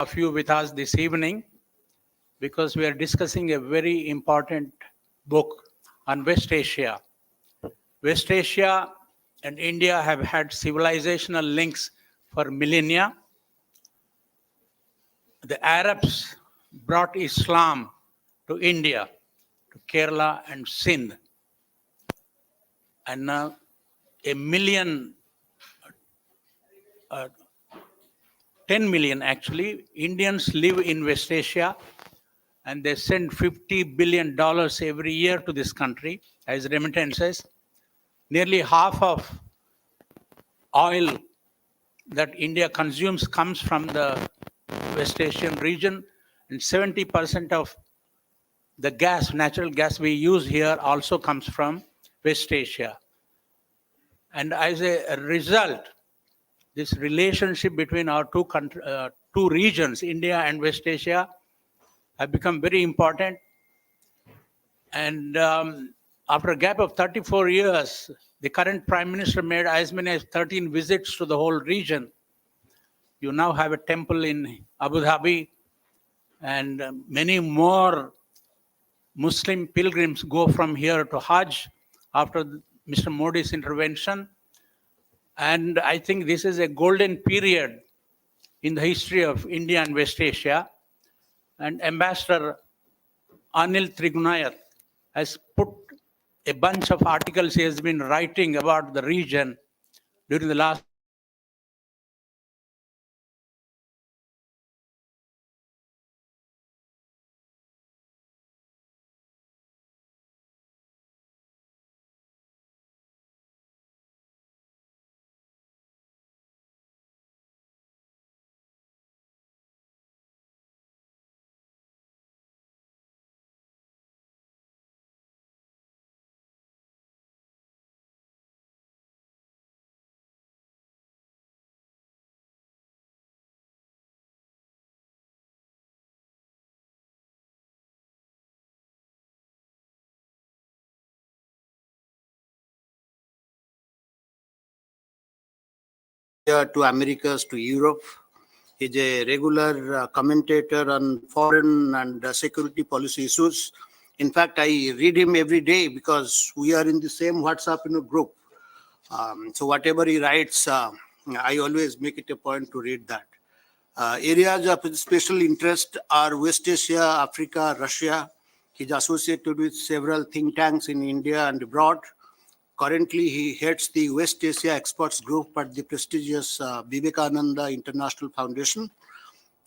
of you with us this evening because we are discussing a very important book on West Asia. West Asia and India have had civilizational links for millennia. The Arabs brought Islam to India, to Kerala and Sindh. And now a million, 10 million actually, Indians live in West Asia, and they send $50 billion every year to this country as remittances. Nearly half of oil that India consumes comes from the West Asian region, and 70% of the gas, natural gas we use here also comes from West Asia. And as a result, this relationship between our two regions, India and West Asia, have become very important. And after a gap of 34 years, the current Prime Minister made as many as 13 visits to the whole region. You now have a temple in Abu Dhabi, and many more Muslim pilgrims go from here to Hajj after Mr. Modi's intervention. And I think this is a golden period in the history of India and West Asia. And Ambassador Anil Trigunayat has put a bunch of articles he has been writing about the region during the last to Americas to Europe. He's a regular commentator on foreign and security policy issues. In fact, I read him every day because we are in the same WhatsApp group. So whatever he writes, I always make it a point to read that. Areas of special interest are West Asia, Africa, Russia. He's associated with several think tanks in India and abroad. Currently, he heads the West Asia Experts Group at the prestigious Vivekananda International Foundation.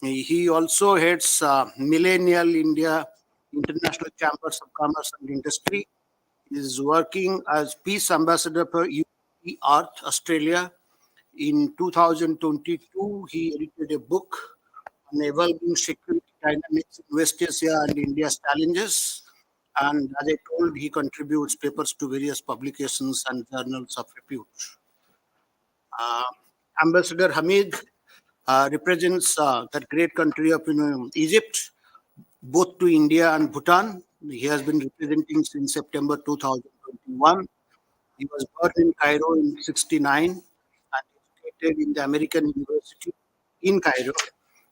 He also heads Millennial India International Chambers of Commerce and Industry. He is working as Peace Ambassador for Earth, Australia. In 2022, he edited a book on evolving security dynamics in West Asia and India's challenges. And as I told, he contributes papers to various publications and journals of repute. Ambassador Hamid represents that great country of Egypt, both to India and Bhutan. He has been representing since September 2021. He was born in Cairo in 1969 and educated in the American University in Cairo.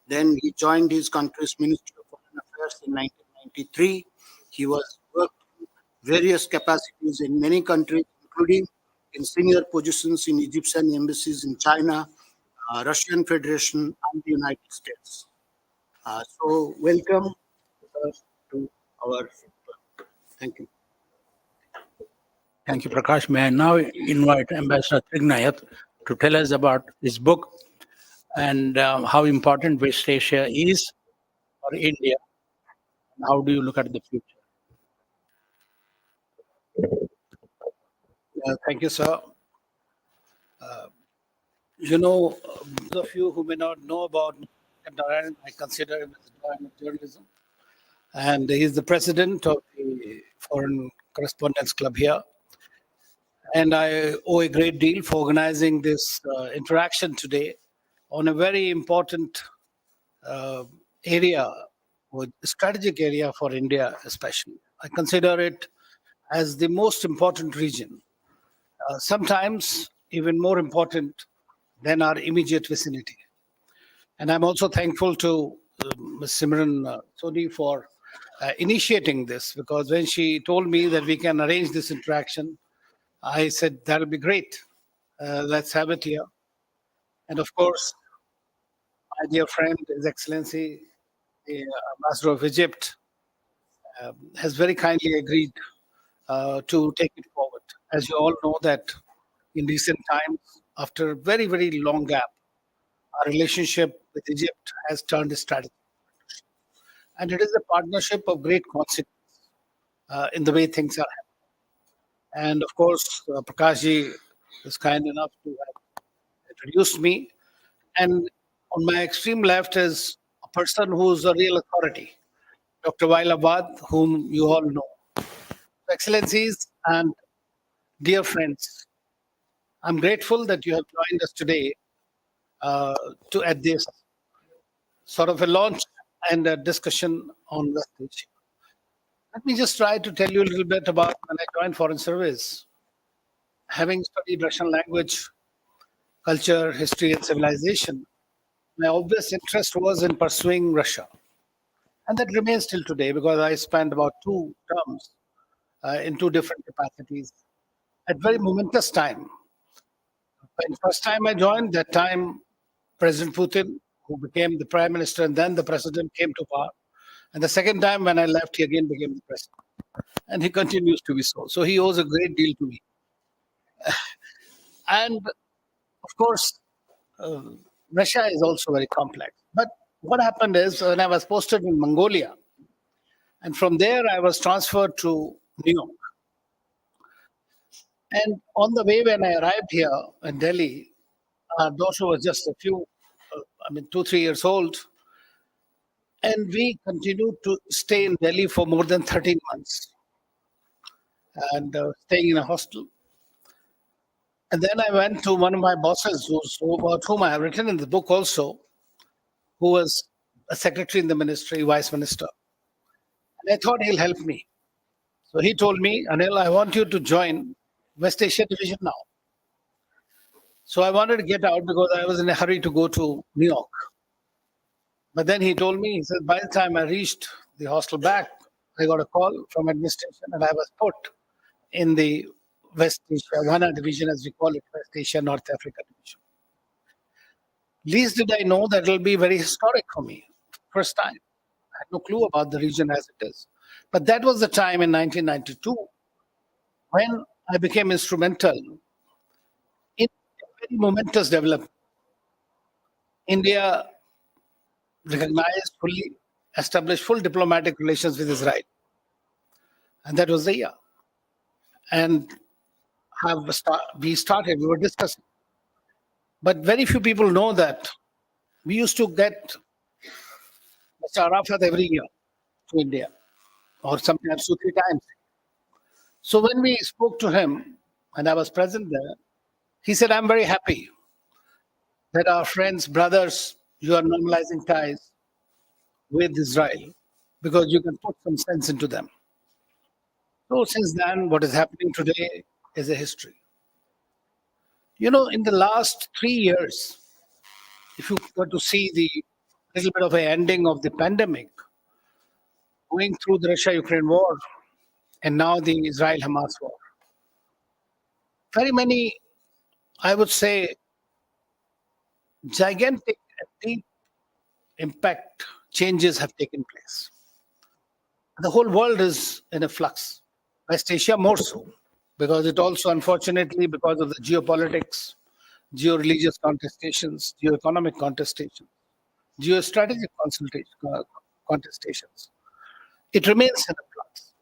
Then he joined his country's Ministry of Foreign Affairs in 1993. He was worked in various capacities in many countries, including in senior positions in Egyptian embassies in China, Russian Federation, and the United States. So welcome to our. Thank you. Thank you, Prakash. May I now invite Ambassador Trigunayat to tell us about his book and how important West Asia is for India. How do you look at the future? Thank you, sir. Those of you who may not know about Narayan, I consider him as a giant of journalism. And he's the president of the Foreign Correspondents Club here. And I owe a great deal for organizing this interaction today on a very important area, or strategic area for India especially. I consider it as the most important region, sometimes even more important than our immediate vicinity. And I'm also thankful to Ms. Simran Sodhi for initiating this, because when she told me that we can arrange this interaction, I said, that'll be great. Let's have it here. And of course, my dear friend, His Excellency, the Ambassador of Egypt, has very kindly agreed to take it forward. As you all know that in recent times, after a very, very long gap, our relationship with Egypt has turned strategic. And it is a partnership of great consequence in the way things are happening. And of course, Prakashji was kind enough to have introduced me. And on my extreme left is a person who's a real authority, Dr. Wailabad, whom you all know. Excellencies and dear friends, I'm grateful that you have joined us today at this sort of a launch and a discussion on West Asia. Let me just try to tell you a little bit about when I joined Foreign Service. Having studied Russian language, culture, history, and civilization, my obvious interest was in pursuing Russia. And that remains till today, because I spent about 2 terms in 2 different capacities at very momentous time. When first time I joined, that time President Putin, who became the prime minister and then the president, came to power. And the second time when I left, he again became the president. And he continues to be so. So he owes a great deal to me. And of course, Russia is also very complex. But what happened is, when I was posted in Mongolia, and from there I was transferred to New York. And on the way, when I arrived here in Delhi, our daughter was just 2, 3 years old. And we continued to stay in Delhi for more than 13 months and staying in a hostel. And then I went to one of my bosses, about whom I have written in the book also, who was a secretary in the ministry, vice minister. And I thought he'll help me. So he told me, Anil, I want you to join West Asia Division now. So I wanted to get out because I was in a hurry to go to New York. But then he told me, he said, by the time I reached the hostel back, I got a call from administration and I was put in the West Asia, WANA division, as we call it, West Asia, North Africa division. Least did I know that it will be very historic for me. First time. I had no clue about the region as it is. But that was the time in 1992 when I became instrumental in a very momentous development. India recognized, fully established full diplomatic relations with Israel. And that was the year. And we were discussing. But very few people know that we used to get Mr. Arafat every year to India, or sometimes 2, 3 times. So when we spoke to him, and I was present there, he said, I'm very happy that our friends, brothers, you are normalizing ties with Israel because you can put some sense into them. So since then, what is happening today is a history. In the last 3 years, if you were to see the little bit of a ending of the pandemic, going through the Russia-Ukraine war, and now the Israel-Hamas war, very many, I would say, gigantic and deep impact changes have taken place. The whole world is in a flux. West Asia more so, because it also, unfortunately, because of the geopolitics, geo-religious contestations, geo-economic contestations, geostrategic contestations, it remains in a flux.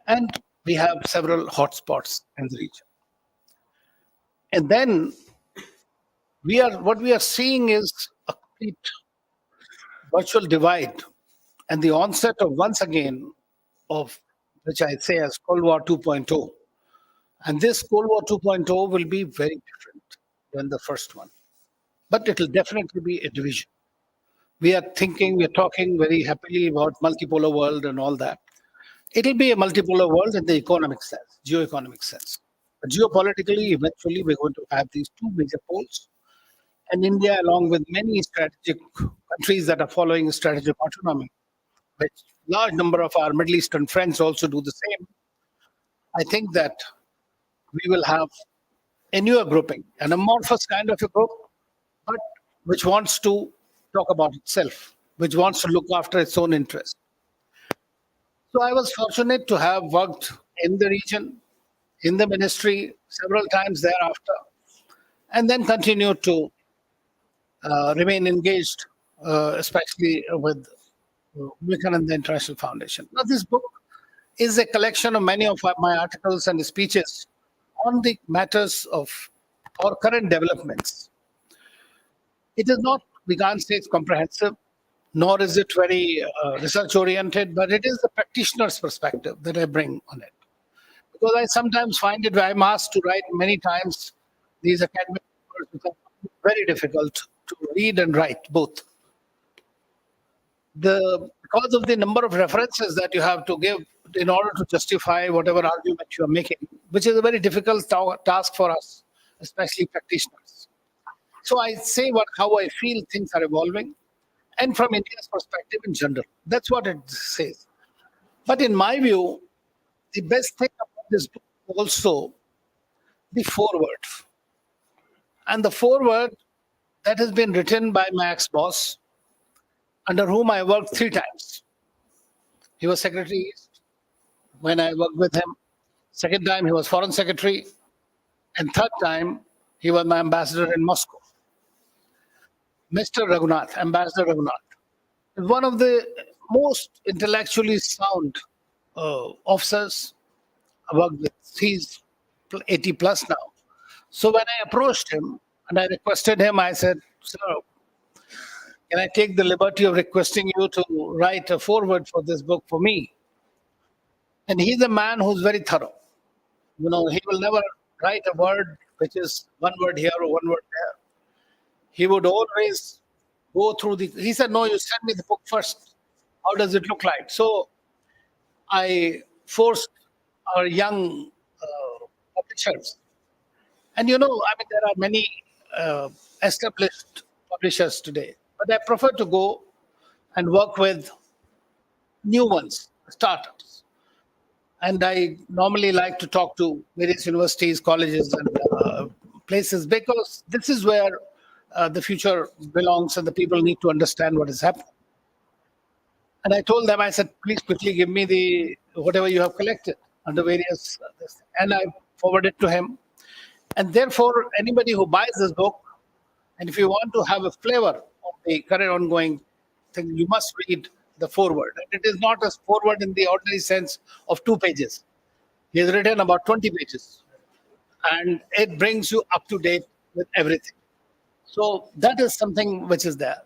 And we have several hotspots in the region. And then what we are seeing is a complete virtual divide and the onset of, once again, of which I say as Cold War 2.0. And this Cold War 2.0 will be very different than the first one. But it will definitely be a division. We are talking very happily about multipolar world and all that. It'll be a multipolar world in the economic sense, geo-economic sense. But geopolitically, eventually, we're going to have these 2 major poles. And India, along with many strategic countries that are following strategic autonomy, which large number of our Middle Eastern friends also do the same, I think that we will have a newer grouping, an amorphous kind of a group, but which wants to talk about itself, which wants to look after its own interests. So I was fortunate to have worked in the region, in the ministry several times thereafter, and then continued to remain engaged, especially with Vivekananda International Foundation. Now, this book is a collection of many of my articles and speeches on the matters of our current developments. It is not, we can't say it's comprehensive, nor is it very research oriented, but it is the practitioner's perspective that I bring on it. Because I sometimes find it, I'm asked to write many times these academic papers, which are very difficult to read and write both. Because of the number of references that you have to give in order to justify whatever argument you are making, which is a very difficult task for us, especially practitioners. So I say how I feel things are evolving, and from India's perspective in general. That's what it says. But in my view, the best thing about this book is also the foreword. And the foreword that has been written by my ex-boss, under whom I worked 3 times. He was Secretary East when I worked with him. Second time, he was Foreign Secretary. And third time, he was my ambassador in Moscow. Mr. Raghunath, Ambassador Raghunath, is one of the most intellectually sound officers I worked with. He's 80 plus now. So when I approached him and I requested him, I said, "Sir, can I take the liberty of requesting you to write a foreword for this book for me?" And he's a man who's very thorough. You know, he will never write a word which is one word here or one word there. He would always go through he said, "No, you send me the book first. How does it look like?" So I forced our young publishers. And you know, I mean, there are many established publishers today, but I prefer to go and work with new ones, startups. And I normally like to talk to various universities, colleges, and places, because this is where the future belongs and the people need to understand what is happening. And I told them, I said, "Please quickly give me whatever you have collected under various, and I forwarded to him. And therefore, anybody who buys this book, and if you want to have a flavor of the current ongoing thing, you must read the foreword. And it is not a foreword in the ordinary sense of 2 pages. He has written about 20 pages. And it brings you up to date with everything. So that is something which is there.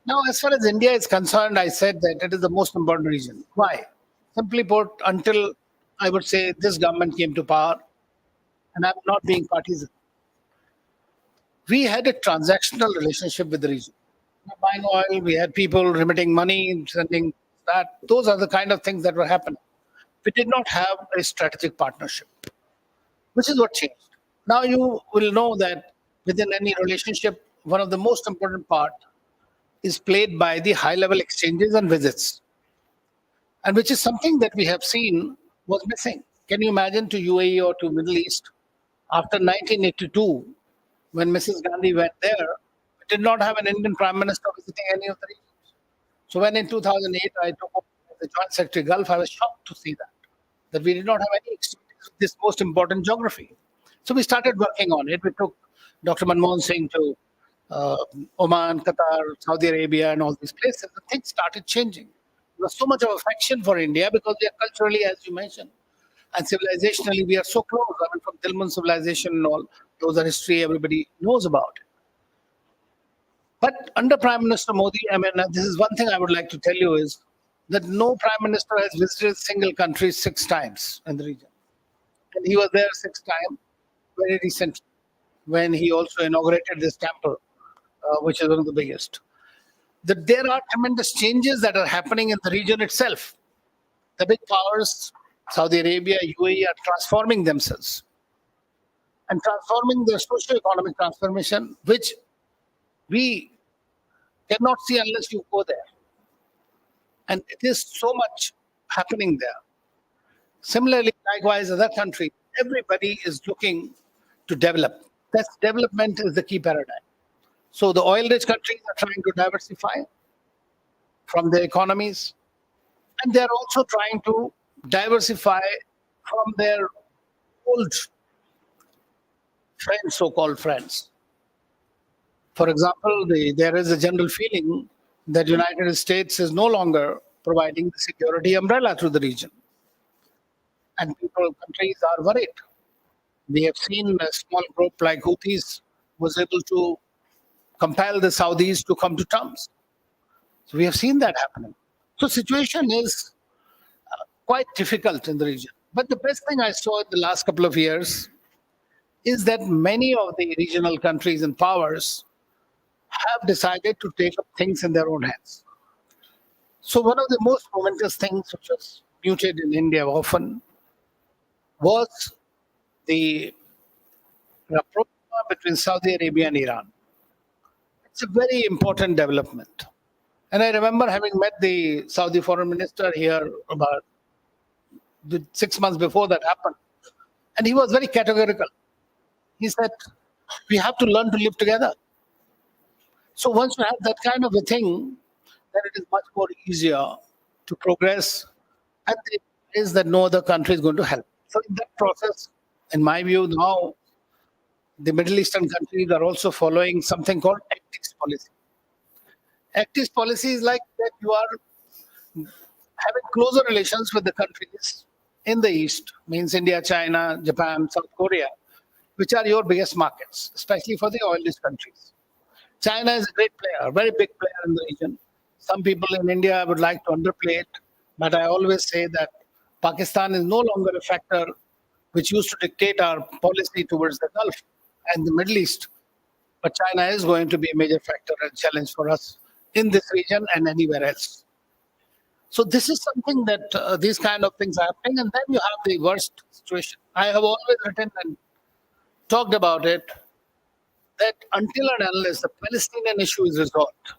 Now, as far as India is concerned, I said that it is the most important region. Why? Simply put, until I would say this government came to power, and I'm not being partisan, we had a transactional relationship with the region. Buying oil, we had people remitting money, sending that. Those are the kind of things that were happening. We did not have a strategic partnership, which is what changed. Now you will know that within any relationship, one of the most important part is played by the high-level exchanges and visits, and which is something that we have seen was missing. Can you imagine to UAE or to Middle East after 1982, when Mrs. Gandhi went there, we did not have an Indian Prime Minister visiting any of the regions. So when in 2008 I took up the Joint Secretary Gulf, I was shocked to see that we did not have any exchanges with this most important geography. So we started working on it. We took Dr. Manmohan Singh to Oman, Qatar, Saudi Arabia, and all these places. And things started changing. There was so much of affection for India because we are culturally, as you mentioned, and civilizationally, we are so close. I mean, from Tilman civilization and all, those are history everybody knows about. But under Prime Minister Modi, I mean, this is one thing I would like to tell you is that no Prime Minister has visited a single country 6 times in the region. And he was there 6 times very recently when he also inaugurated this temple, which is one of the biggest. That there are tremendous changes that are happening in the region itself. The big powers, Saudi Arabia, UAE, are transforming themselves and transforming their socio-economic transformation, which we cannot see unless you go there. And it is so much happening there. Similarly, likewise, other countries, everybody is looking to develop. That development is the key paradigm. So the oil-rich countries are trying to diversify from their economies, and they're also trying to diversify from their old friends, so-called friends. For example, there is a general feeling that United States is no longer providing the security umbrella to the region, and countries are worried. We have seen a small group like Houthis was able to compel the Saudis to come to terms. So we have seen that happening. So situation is quite difficult in the region. But the best thing I saw in the last couple of years is that many of the regional countries and powers have decided to take up things in their own hands. So one of the most momentous things which was muted in India often was the rapport between Saudi Arabia and Iran. It's a very important development. And I remember having met the Saudi foreign minister here about 6 months before that happened. And he was very categorical. He said, we have to learn to live together. So once you have that kind of a thing, then it is much more easier to progress. And it is that no other country is going to help. So in that process, in my view, now the Middle Eastern countries are also following something called Actis policy. Actis policy is like that you are having closer relations with the countries in the East, means India, China, Japan, South Korea, which are your biggest markets, especially for the oil-rich countries. China is a great player, a very big player in the region. Some people in India would like to underplay it, but I always say that Pakistan is no longer a factor which used to dictate our policy towards the Gulf and the Middle East. But China is going to be a major factor and challenge for us in this region and anywhere else. So this is something that these kind of things are happening, and then you have the worst situation. I have always written and talked about it that until and unless the Palestinian issue is resolved,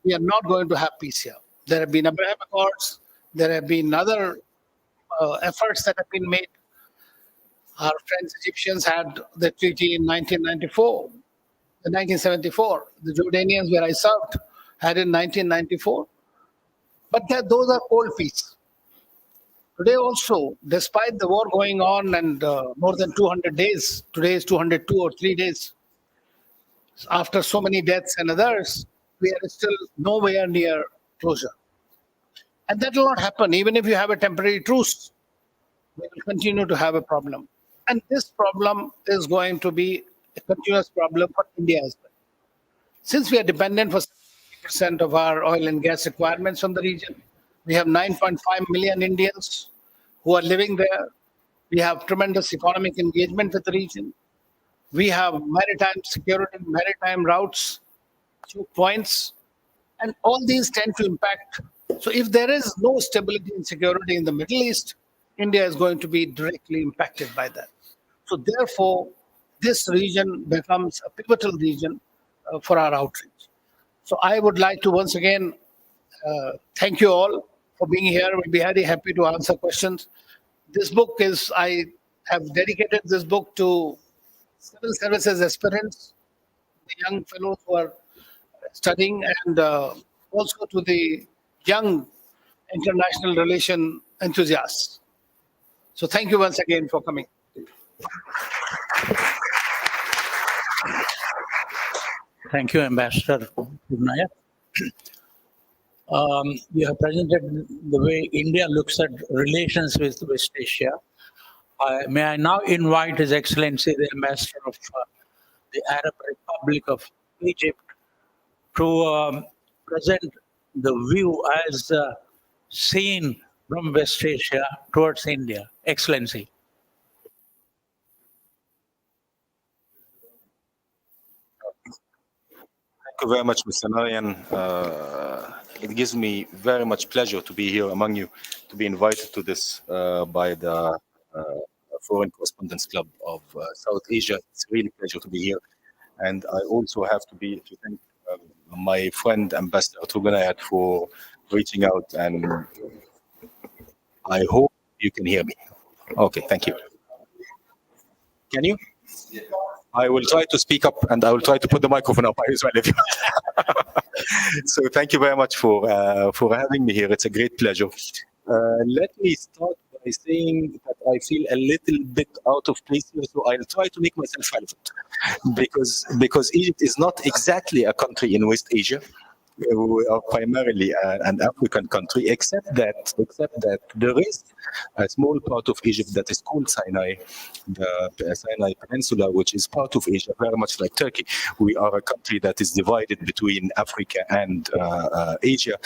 we are not going to have peace here. There have been Abraham Accords, there have been other efforts that have been made. Our friends Egyptians had the treaty in 1994, 1974. The Jordanians, where I served, had in 1994. But those are cold peace. Today also, despite the war going on and more than 200 days, today is 202 or 3 days, after so many deaths and others, we are still nowhere near closure. And that will not happen. Even if you have a temporary truce, we will continue to have a problem. And this problem is going to be a continuous problem for India as well. Since we are dependent for 70% of our oil and gas requirements from the region, we have 9.5 million Indians who are living there. We have tremendous economic engagement with the region. We have maritime security, maritime routes, points, and all these tend to impact. So if there is no stability and security in the Middle East, India is going to be directly impacted by that. So therefore, this region becomes a pivotal region for our outreach. So I would like to once again thank you all for being here. We'll be very happy to answer questions. This book is, I have dedicated this book to civil services aspirants, the young fellows who are studying, and also to the young international relation enthusiasts. So thank you once again for coming. Thank you, Ambassador Purnaya. You have presented the way India looks at relations with West Asia. May I now invite His Excellency, the Ambassador of the Arab Republic of Egypt, to present the view as seen from West Asia towards India. Excellency. Thank you very much, Mr. Narayan. It gives me very much pleasure to be here among you, to be invited to this by the Foreign Correspondents Club of South Asia. It's really a pleasure to be here. And I also have to thank my friend Ambassador Tuganayat for reaching out, and I hope you can hear me. Okay, thank you. Can you? I will try to speak up, and I will try to put the microphone up as well. If you So thank you very much for having me here. It's a great pleasure. Let me start by saying that I feel a little bit out of place here, so I'll try to make myself relevant, because Egypt is not exactly a country in West Asia. We are primarily an African country, except that there is a small part of Egypt that is called Sinai, the Sinai Peninsula, which is part of Asia, very much like Turkey. We are a country that is divided between Africa and Asia,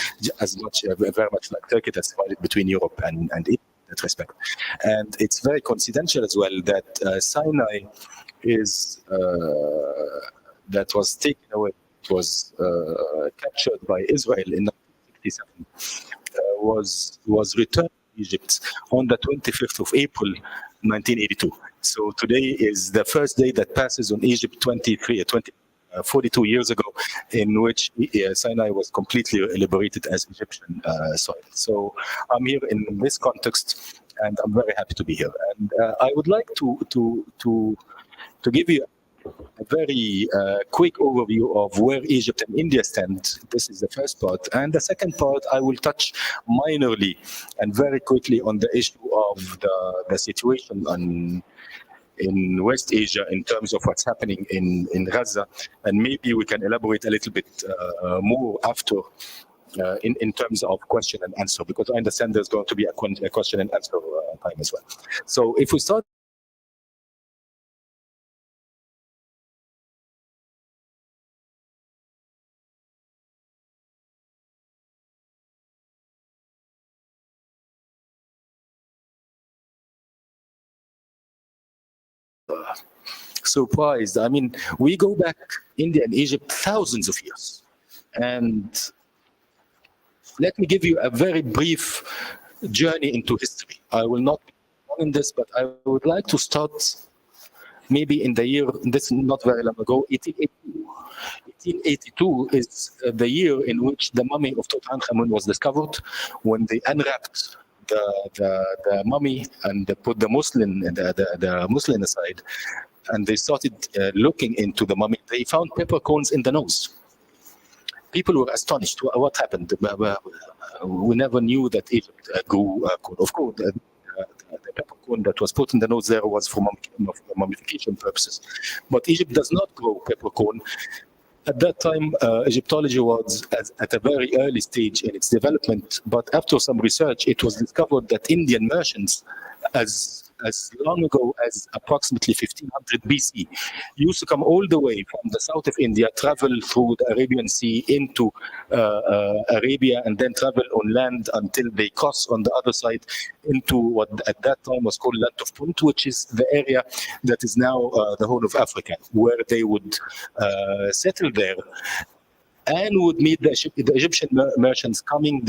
very much like Turkey, that's divided between Europe and Asia in that respect. And it's very coincidental as well that Sinai is that was taken away. Was captured by Israel in 1967, was returned to Egypt on the 25th of April, 1982. So today is the first day that passes on Egypt 42 years ago, in which Sinai was completely liberated as Egyptian soil. So I'm here in this context, and I'm very happy to be here. And I would like to give you a very quick overview of where Egypt and India stand. This is the first part. And the second part, I will touch minorly and very quickly on the issue of the situation in West Asia in terms of what's happening in Gaza. And maybe we can elaborate a little bit more after in terms of question and answer, because I understand there's going to be a question and answer time as well. So if we start surprised. I mean, we go back India and Egypt thousands of years. And let me give you a very brief journey into history. I will not be long in this, but I would like to start maybe in the year, this is not very long ago, 1882. 1882 is the year in which the mummy of Tutankhamun was discovered, when they unwrapped the mummy and they put the Muslim aside, and they started looking into the mummy. They found peppercorns in the nose. People were astonished. What happened? We never knew that Egypt grew corn. Of course, the peppercorn that was put in the nose there was for mummification purposes. But Egypt does not grow peppercorn. At that time, Egyptology was at a very early stage in its development, but after some research, it was discovered that Indian merchants, as long ago as approximately 1500 BC, used to come all the way from the south of India, travel through the Arabian Sea into Arabia, and then travel on land until they cross on the other side into what at that time was called Land of Punt, which is the area that is now the whole of Africa, where they would settle there and would meet the Egyptian merchants coming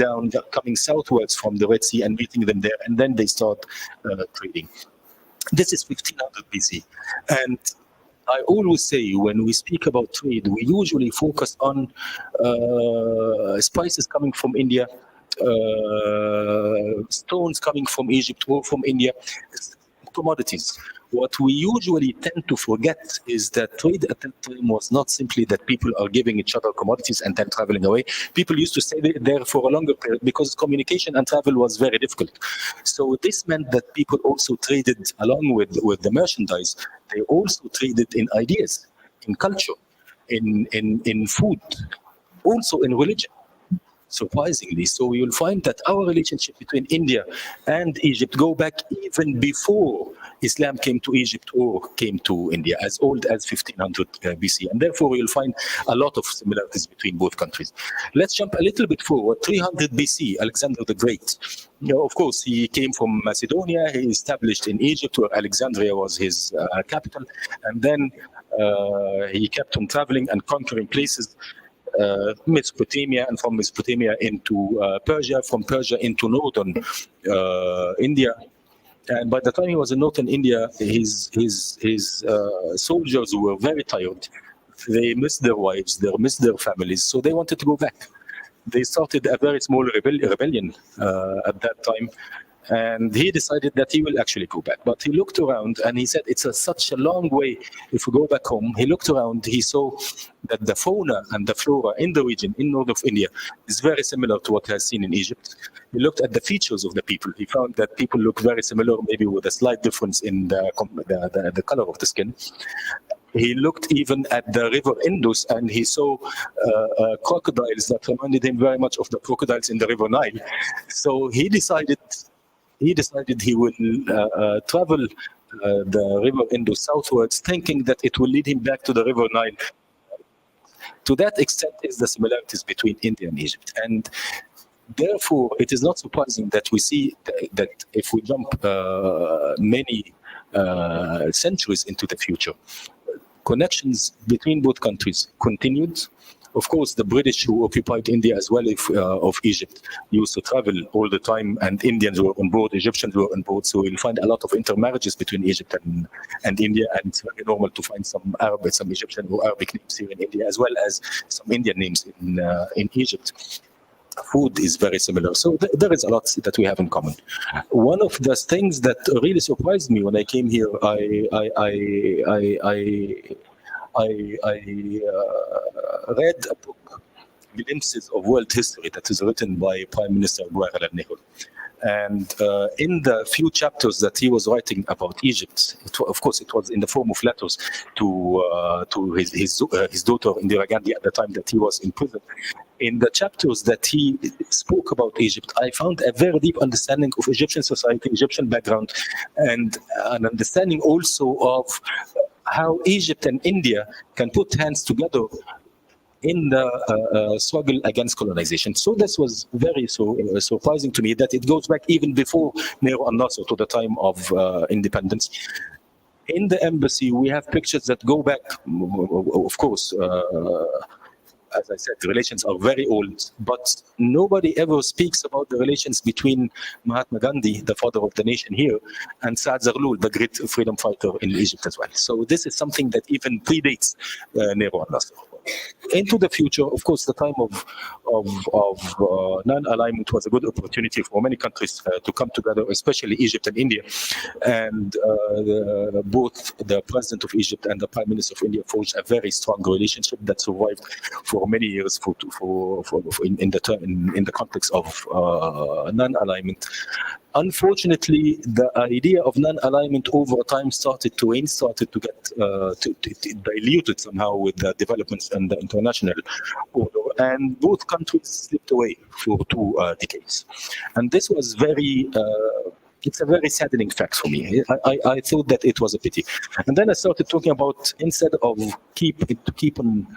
southwards from the Red Sea and meeting them there, and then they start trading. This is 1500 BC. And I always say, when we speak about trade, we usually focus on spices coming from India, stones coming from Egypt or from India, commodities. What we usually tend to forget is that trade at that time was not simply that people are giving each other commodities and then traveling away. People used to stay there for a longer period because communication and travel was very difficult. So this meant that people also traded along with the merchandise. They also traded in ideas, in culture, in food, also in religion. Surprisingly. So you'll find that our relationship between India and Egypt go back even before Islam came to Egypt or came to India, as old as 1500 BC. And therefore, you'll find a lot of similarities between both countries. Let's jump a little bit forward. 300 BC, Alexander the Great. Of course, he came from Macedonia. He established in Egypt, where Alexandria was his capital. And then he kept on traveling and conquering places. Mesopotamia, and from Mesopotamia into Persia, from Persia into northern India. And by the time he was in northern India, his soldiers were very tired, They miss their wives, they miss their families, so they wanted to go back. They started a very small rebellion at that time, and he decided that he will actually go back. But he looked around and he said, it's such a long way if we go back home. He looked around, he saw that the fauna and the flora in the region, in north of India, is very similar to what he has seen in Egypt. He looked at the features of the people. He found that people look very similar, maybe with a slight difference in the color of the skin. He looked even at the river Indus, and he saw crocodiles that reminded him very much of the crocodiles in the river Nile. So he decided he will travel the river Indus southwards, thinking that it will lead him back to the river Nile. To that extent is the similarities between India and Egypt. And therefore, it is not surprising that we see that if we jump many centuries into the future, connections between both countries continued. Of course, the British who occupied India as well of Egypt used to travel all the time, and Indians were on board, Egyptians were on board. So you'll find a lot of intermarriages between Egypt and India, and it's very normal to find some Arab, some Egyptian or Arabic names here in India, as well as some Indian names in Egypt. Food is very similar. So there is a lot that we have in common. One of the things that really surprised me when I came here, I read a book, Glimpses of World History, that is written by Prime Minister Jawaharlal Nehru. And in the few chapters that he was writing about Egypt, of course, it was in the form of letters to his daughter Indira Gandhi at the time that he was in prison. In the chapters that he spoke about Egypt, I found a very deep understanding of Egyptian society, Egyptian background, and an understanding also of how Egypt and India can put hands together in the struggle against colonization. So this was very surprising to me that it goes back even before Nehru and Nasser, to the time of independence. In the embassy, we have pictures that go back, of course, as I said, the relations are very old, but nobody ever speaks about the relations between Mahatma Gandhi, the father of the nation here, and Saad Zarloul, the great freedom fighter in Egypt as well. So this is something that even predates Nehru and Nasser. Into the future, of course, the time of non-alignment was a good opportunity for many countries to come together, especially Egypt and India. And both the president of Egypt and the prime minister of India forged a very strong relationship that survived for many years in the context of non-alignment. Unfortunately, the idea of non-alignment over time started to wane, started to get diluted somehow with the developments and the international order, and both countries slipped away for 2 decades. And this was it's a very saddening fact for me. I thought that it was a pity. And then I started talking about, instead of keep on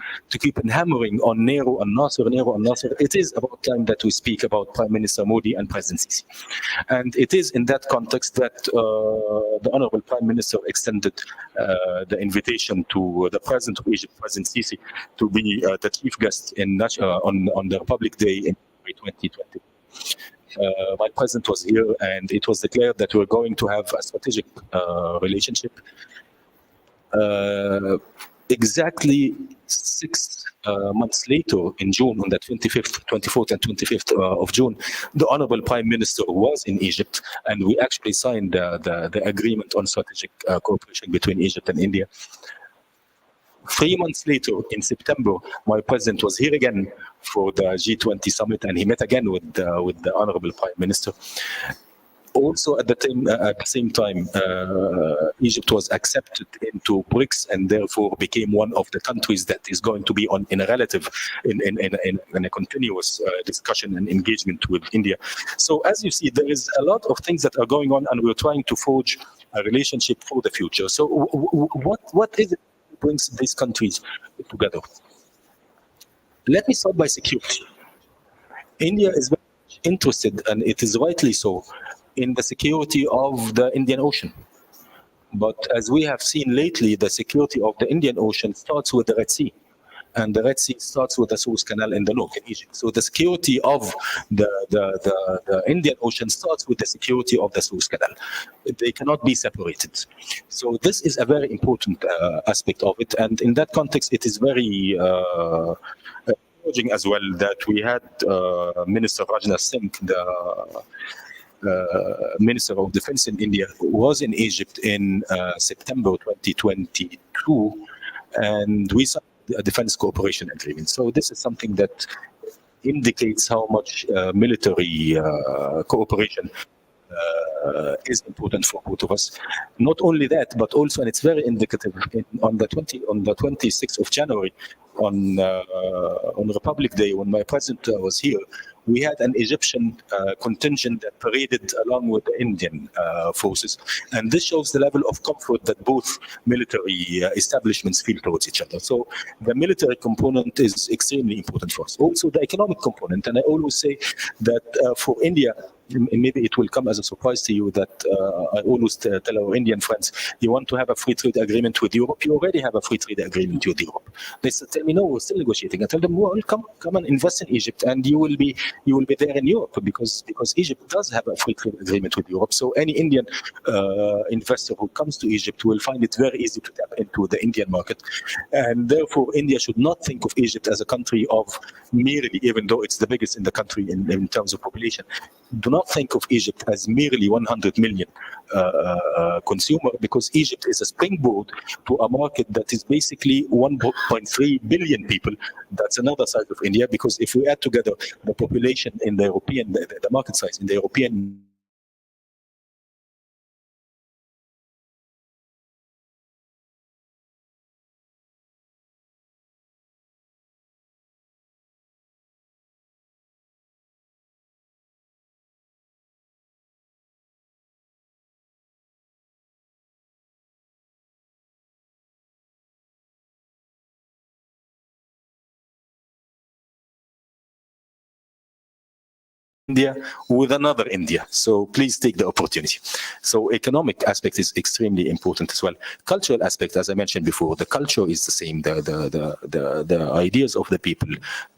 hammering on Nehru and Nasser, it is about time that we speak about Prime Minister Modi and President Sisi. And it is in that context that the Honorable Prime Minister extended the invitation to the President of Egypt, President Sisi, to be the chief guest on the Republic Day in 2020. My president was here, and it was declared that we're going to have a strategic relationship. Exactly 6 months later, in June, on the 24th and 25th of June, the Honorable Prime Minister was in Egypt, and we actually signed the agreement on strategic cooperation between Egypt and India. 3 months later, in September, my president was here again for the G20 summit, and he met again with the Honorable Prime Minister. Also, at the same time, Egypt was accepted into BRICS, and therefore became one of the countries that is going to be in a continuous discussion and engagement with India. So, as you see, there is a lot of things that are going on, and we're trying to forge a relationship for the future. So, what is it that brings these countries together? Let me start by security. India is very much interested, and it is rightly so, in the security of the Indian Ocean. But as we have seen lately, the security of the Indian Ocean starts with the Red Sea. and the Red Sea starts with the Suez Canal in the north in Egypt. So the security of the Indian Ocean starts with the security of the Suez Canal. They cannot be separated. So this is a very important aspect of it, and in that context, it is very encouraging as well that we had Minister Rajnath Singh, the Minister of Defense in India, was in Egypt in September 2022, and we signed a defense cooperation agreement. So this is something that indicates how much military cooperation is important for both of us. Not only that, but also, and it's very indicative, on the 26th of January, on Republic Day, when my president was here, we had an Egyptian contingent that paraded along with the Indian forces. And this shows the level of comfort that both military establishments feel towards each other. So the military component is extremely important for us. Also the economic component. And I always say that for India, maybe it will come as a surprise to you that I always tell our Indian friends, you want to have a free trade agreement with Europe, you already have a free trade agreement with Europe. They tell me, no, we're still negotiating. I tell them, well, come and invest in Egypt, and you will be there in Europe, because Egypt does have a free trade agreement with Europe. So any Indian investor who comes to Egypt will find it very easy to tap into the Indian market. And therefore, India should not think of Egypt as a country of merely, even though it's the biggest in the country in terms of population, do not think of Egypt as merely 100 million consumer, because Egypt is a springboard to a market that is basically 1.3 billion people. That's another size of India, because if we add together the population in the European, the market size in the European India with another India. So please take the opportunity. So economic aspect is extremely important as well. Cultural aspect, as I mentioned before, the culture is the same. The ideas of the people,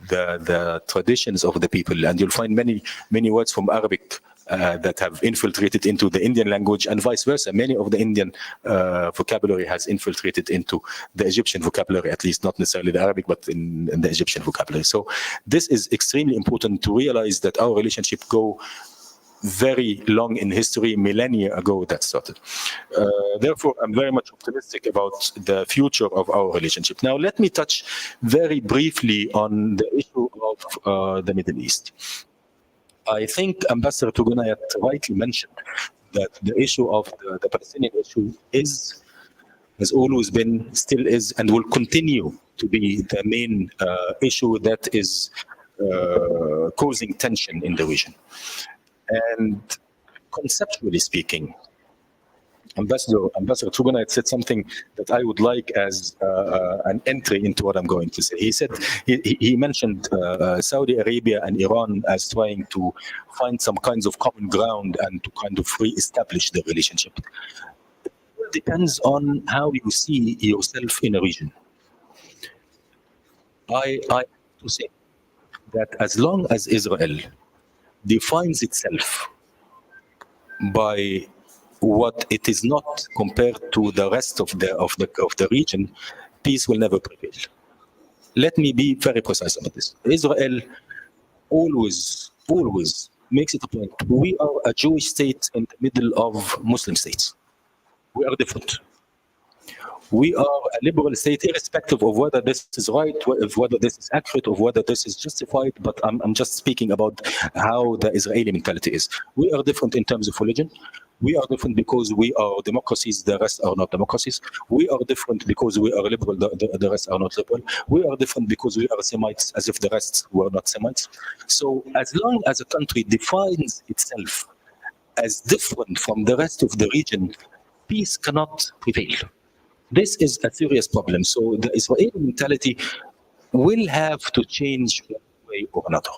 the traditions of the people, and you'll find many words from Arabic that have infiltrated into the Indian language, and vice versa. Many of the Indian vocabulary has infiltrated into the Egyptian vocabulary, at least not necessarily the Arabic, but in the Egyptian vocabulary. So this is extremely important to realize that our relationship go very long in history, millennia ago that started. Therefore, I'm very much optimistic about the future of our relationship. Now, let me touch very briefly on the issue of the Middle East. I think Ambassador Tugunayat rightly mentioned that the issue of the Palestinian issue has always been, still is, and will continue to be the main issue that is causing tension in the region. And conceptually speaking, Ambassador Tugunayat said something that I would like as an entry into what I'm going to say. He said, he mentioned Saudi Arabia and Iran as trying to find some kinds of common ground and to kind of re-establish the relationship. It all depends on how you see yourself in a region. I have to say that as long as Israel defines itself by what it is not compared to the rest of the region, peace will never prevail. Let me be very precise about this. Israel always makes it a point. We are a Jewish state in the middle of Muslim states. We are different. We are a liberal state, irrespective of whether this is right, whether this is accurate, or whether this is justified. But I'm just speaking about how the Israeli mentality is. We are different in terms of religion. We are different because we are democracies, the rest are not democracies. We are different because we are liberal, the rest are not liberal. We are different because we are Semites, as if the rest were not Semites. So as long as a country defines itself as different from the rest of the region, peace cannot prevail. This is a serious problem. So the Israeli mentality will have to change one way or another.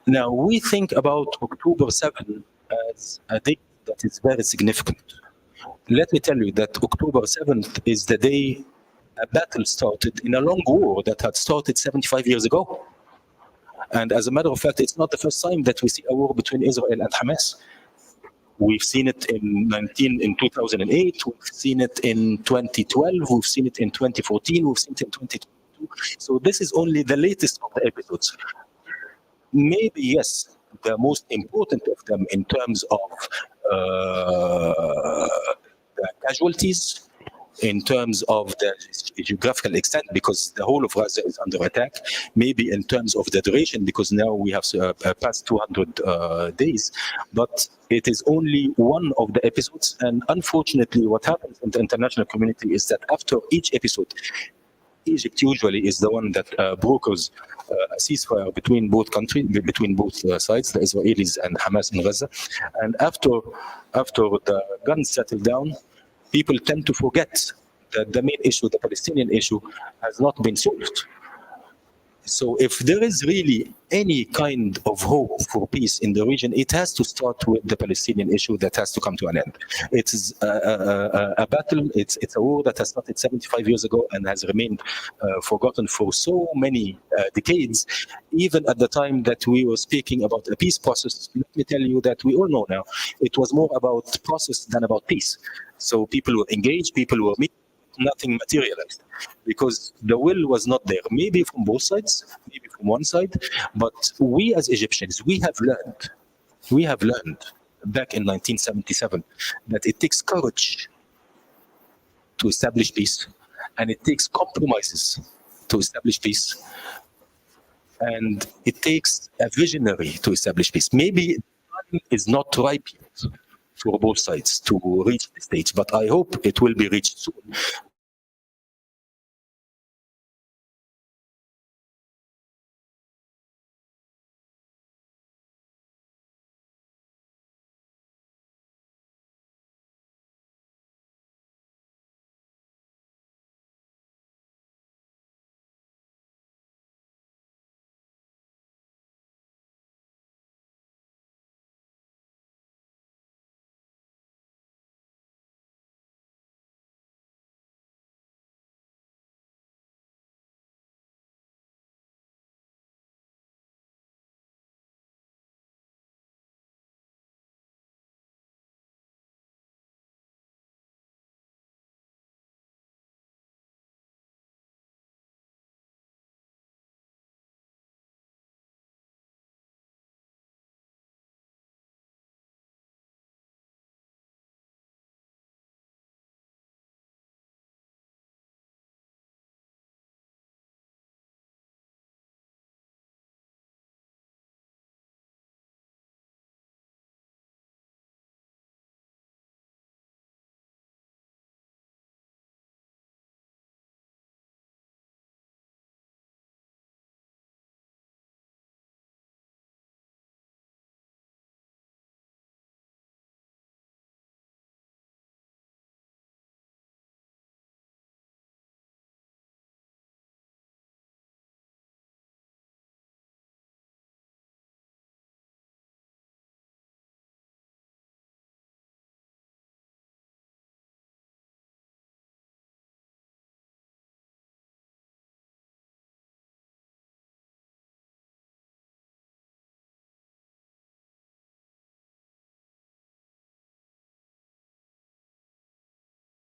Now, we think about October 7 as a date that is very significant. Let me tell you that October 7th is the day a battle started in a long war that had started 75 years ago. And as a matter of fact, it's not the first time that we see a war between Israel and Hamas. We've seen it in 2008, we've seen it in 2012, we've seen it in 2014, we've seen it in 2022. So this is only the latest of the episodes. Maybe, yes, the most important of them in terms of the casualties, in terms of the geographical extent, because the whole of Gaza is under attack, maybe in terms of the duration, because now we have past 200 days, but it is only one of the episodes. And unfortunately, what happens in the international community is that after each episode, Egypt usually is the one that brokers a ceasefire between both countries, between both sides, the Israelis and Hamas in Gaza. And after the guns settle down, people tend to forget that the main issue, the Palestinian issue, has not been solved. So if there is really any kind of hope for peace in the region, it has to start with the Palestinian issue that has to come to an end. It is a battle, it's a war that has started 75 years ago and has remained forgotten for so many decades. Even at the time that we were speaking about a peace process, let me tell you that we all know now, it was more about process than about peace. So people were engaged, people were meeting, nothing materialized because the will was not there. Maybe from both sides, maybe from one side, but we as Egyptians, we have learned back in 1977 that it takes courage to establish peace, and it takes compromises to establish peace, and it takes a visionary to establish peace. Maybe time is not ripe yet for both sides to reach the stage, but I hope it will be reached soon.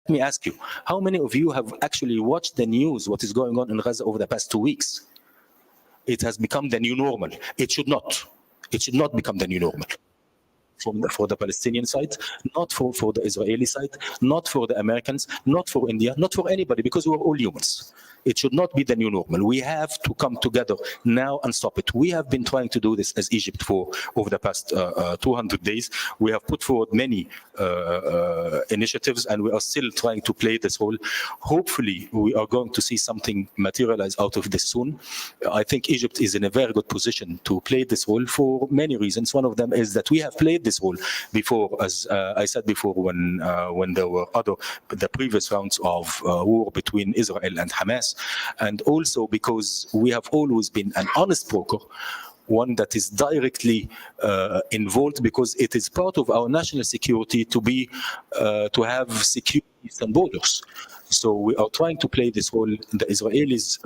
Let me ask you, how many of you have actually watched the news, what is going on in Gaza over the past 2 weeks? It has become the new normal. It should not. It should not become the new normal. For the Palestinian side, not for the Israeli side, not for the Americans, not for India, not for anybody, because we're all humans. It should not be the new normal. We have to come together now and stop it. We have been trying to do this as Egypt for over the past 200 days. We have put forward many initiatives, and we are still trying to play this role. Hopefully, we are going to see something materialize out of this soon. I think Egypt is in a very good position to play this role for many reasons. One of them is that we have played this role before, as I said before, when there were the previous rounds of war between Israel and Hamas. And also because we have always been an honest broker, one that is directly involved, because it is part of our national security to have secure eastern borders. So we are trying to play this role. The Israelis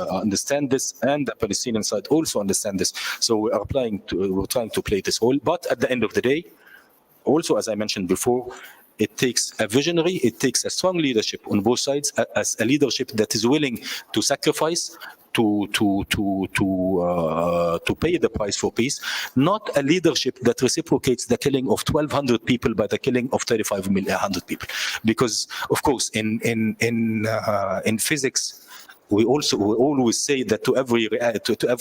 understand this, and the Palestinian side also understand this. So we're trying to play this role. But at the end of the day, also, as I mentioned before, it takes a visionary, it takes a strong leadership on both sides, as a leadership that is willing to sacrifice, to pay the price for peace, not a leadership that reciprocates the killing of 1,200 people by the killing of 3,500 people. Because, of course, in physics, we always say that to every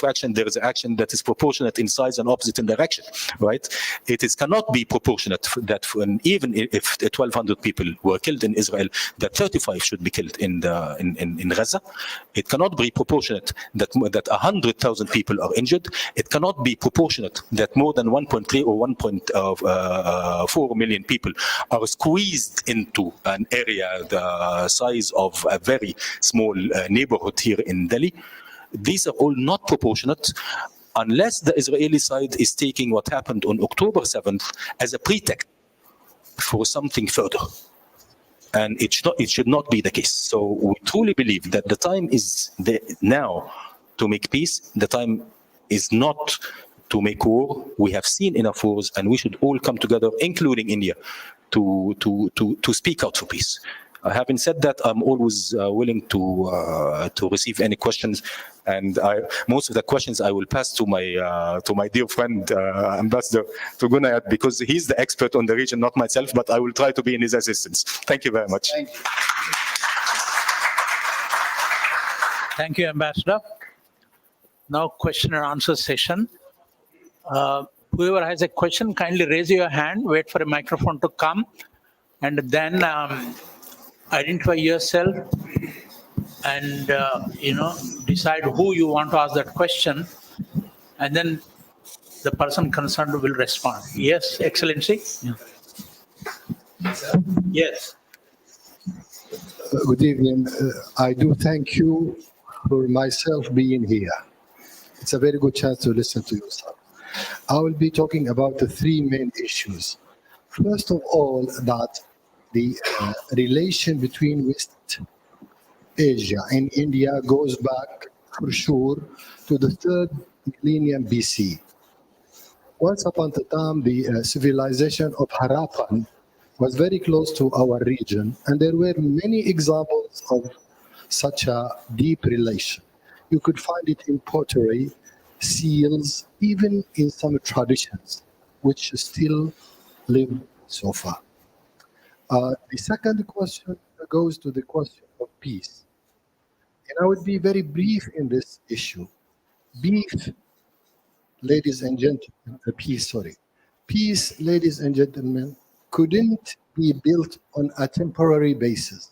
action there is an action that is proportionate in size and opposite in direction, right? It cannot be proportionate that even if 1,200 people were killed in Israel, that 35 should be killed in Gaza. It cannot be proportionate that 100,000 people are injured. It cannot be proportionate that more than 1.3 or 1.4 million people are squeezed into an area the size of a very small neighborhood here in Delhi. These are all not proportionate unless the Israeli side is taking what happened on October 7th as a pretext for something further. And it should not be the case. So we truly believe that the time is now to make peace. The time is not to make war. We have seen enough wars, and we should all come together, including India, to speak out for peace. Having said that, I'm always willing to receive any questions, and most of the questions I will pass to my dear friend Ambassador to Gunayat, because he's the expert on the region, not myself. But I will try to be in his assistance. Thank you very much. Thank you. Thank you, Ambassador. Now, question and answer session. Whoever has a question, kindly raise your hand, wait for a microphone to come, and then identify yourself and decide who you want to ask that question, and then the person concerned will respond. Yes, Excellency. Yes. Good evening. I do thank you for myself being here. It's a very good chance to listen to you, sir. I will be talking about the three main issues. First of all, that the relation between West Asia and India goes back for sure to the 3rd millennium BC. Once upon a time, the civilization of Harappan was very close to our region, and there were many examples of such a deep relation. You could find it in pottery, seals, even in some traditions, which still live so far. The second question goes to the question of peace. And I would be very brief in this issue. Ladies and gentlemen, peace, ladies and gentlemen, couldn't be built on a temporary basis.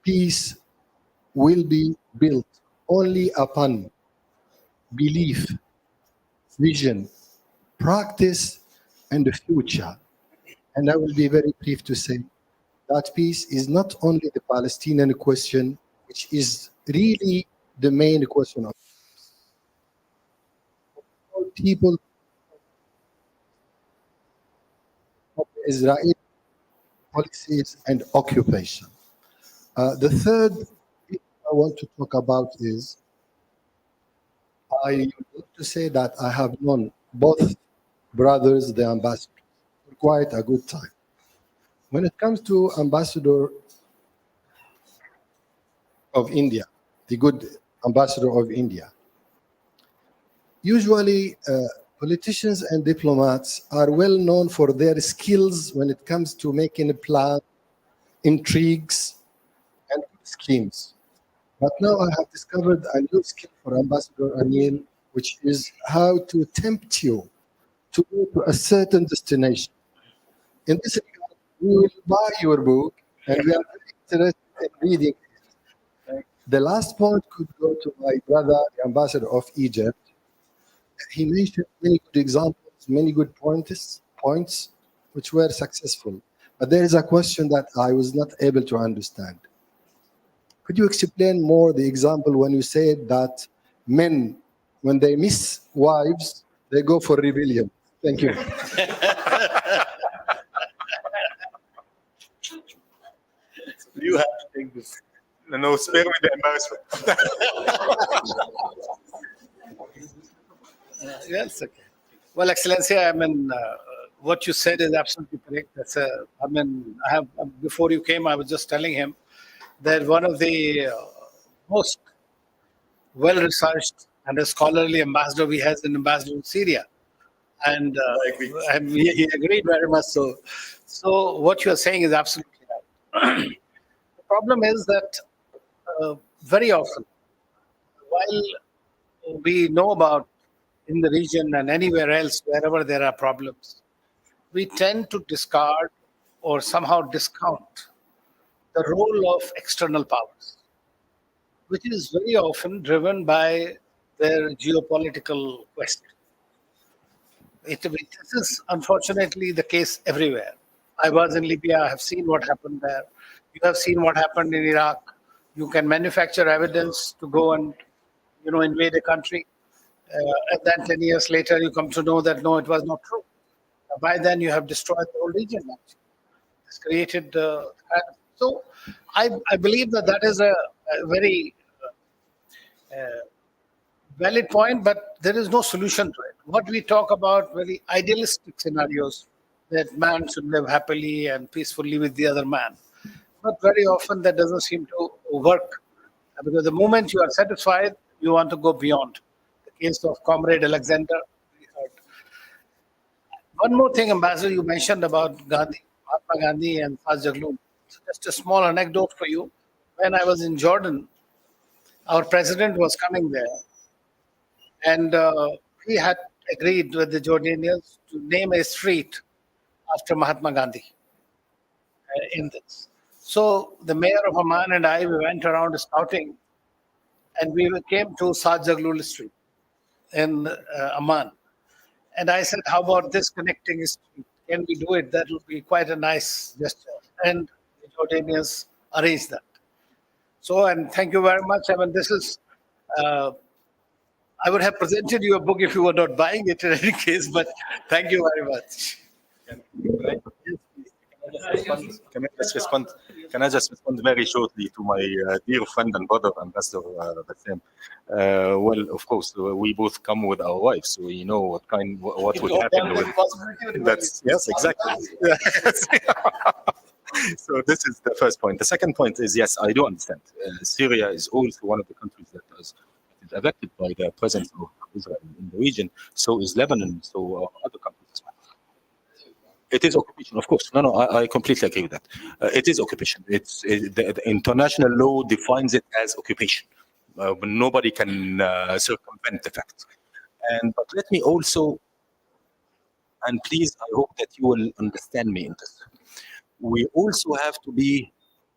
Peace will be built only upon belief, vision, practice, and the future. And I will be very brief to say that peace is not only the Palestinian question, which is really the main question of all people of Israeli policies and occupation. The third thing I want to talk about is I would like to say that I have known both brothers, the ambassadors, for quite a good time. When it comes to ambassador of India, the good ambassador of India, usually politicians and diplomats are well known for their skills when it comes to making a plan, intrigues, and schemes. But now I have discovered a new skill for Ambassador Anil, which is how to tempt you to go to a certain destination. In this regard, we will buy your book, and we are very interested in reading it. The last point could go to my brother, the ambassador of Egypt. He mentioned many good examples, many good points which were successful. But there is a question that I was not able to understand. Could you explain more the example when you said that men, when they miss wives, they go for rebellion? Thank you. You have to take this. No, spare me the embarrassment. Yes, okay. Well, Excellency, I mean, what you said is absolutely correct. I mean, before you came, I was just telling him that one of the most well-researched and a scholarly ambassador we have is an ambassador in Syria. And, he agreed very much so. So what you are saying is absolutely right. The problem is that very often, while we know about in the region and anywhere else, wherever there are problems, we tend to discard or somehow discount the role of external powers, which is very often driven by their geopolitical quest. This is unfortunately the case everywhere. I was in Libya, I have seen what happened there. You have seen what happened in Iraq. You can manufacture evidence to go and invade a country. And then 10 years later, you come to know that no, it was not true. By then, you have destroyed the whole region. Actually, it's created. So, I believe that is a very valid point, but there is no solution to it. What we talk about very idealistic scenarios that man should live happily and peacefully with the other man, but very often that doesn't seem to work because the moment you are satisfied, you want to go beyond. The case of Comrade Alexander. One more thing, Ambassador, you mentioned about Gandhi, Mahatma Gandhi, and Fazl. Just a small anecdote for you. When I was in Jordan, our president was coming there, and he had agreed with the Jordanians to name a street after Mahatma Gandhi in this. So the mayor of Amman and I, we went around scouting, and we came to Saad Zaghloul Street in Amman. And I said, how about this connecting street? Can we do it? That would be quite a nice gesture. And the Jordanians arranged that. So, and thank you very much. I mean, this is, I would have presented you a book if you were not buying it in any case, but thank you very much. Can I just respond? Can I just respond very shortly to my dear friend and brother, Ambassador Bassem? Well, of course, we both come with our wives, so we know what would happen. That's yes, exactly. So this is the first point. The second point is yes, I do understand. Syria is also one of the countries that is affected by the presence of Israel in the region. So is Lebanon. So other countries as well. It is occupation, of course. No, I completely agree with that. It is occupation. The international law defines it as occupation. Nobody can circumvent the fact. But let me also, and please, I hope that you will understand me in this. We also have to be,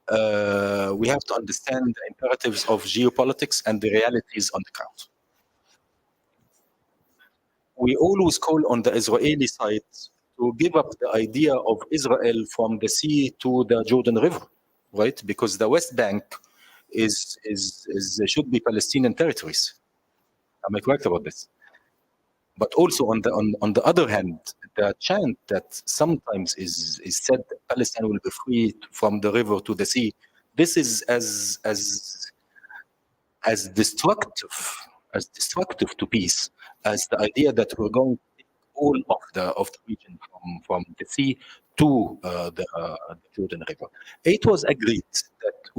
we have to understand the imperatives of geopolitics and the realities on the ground. We always call on the Israeli side to give up the idea of Israel from the sea to the Jordan River, right? Because the West Bank should be Palestinian territories. Am I correct about this? But also on the other hand, the chant that sometimes is said that Palestine will be free from the river to the sea. This is as destructive to peace as the idea that we're going to take all of the region from the sea to the Jordan River. It was agreed that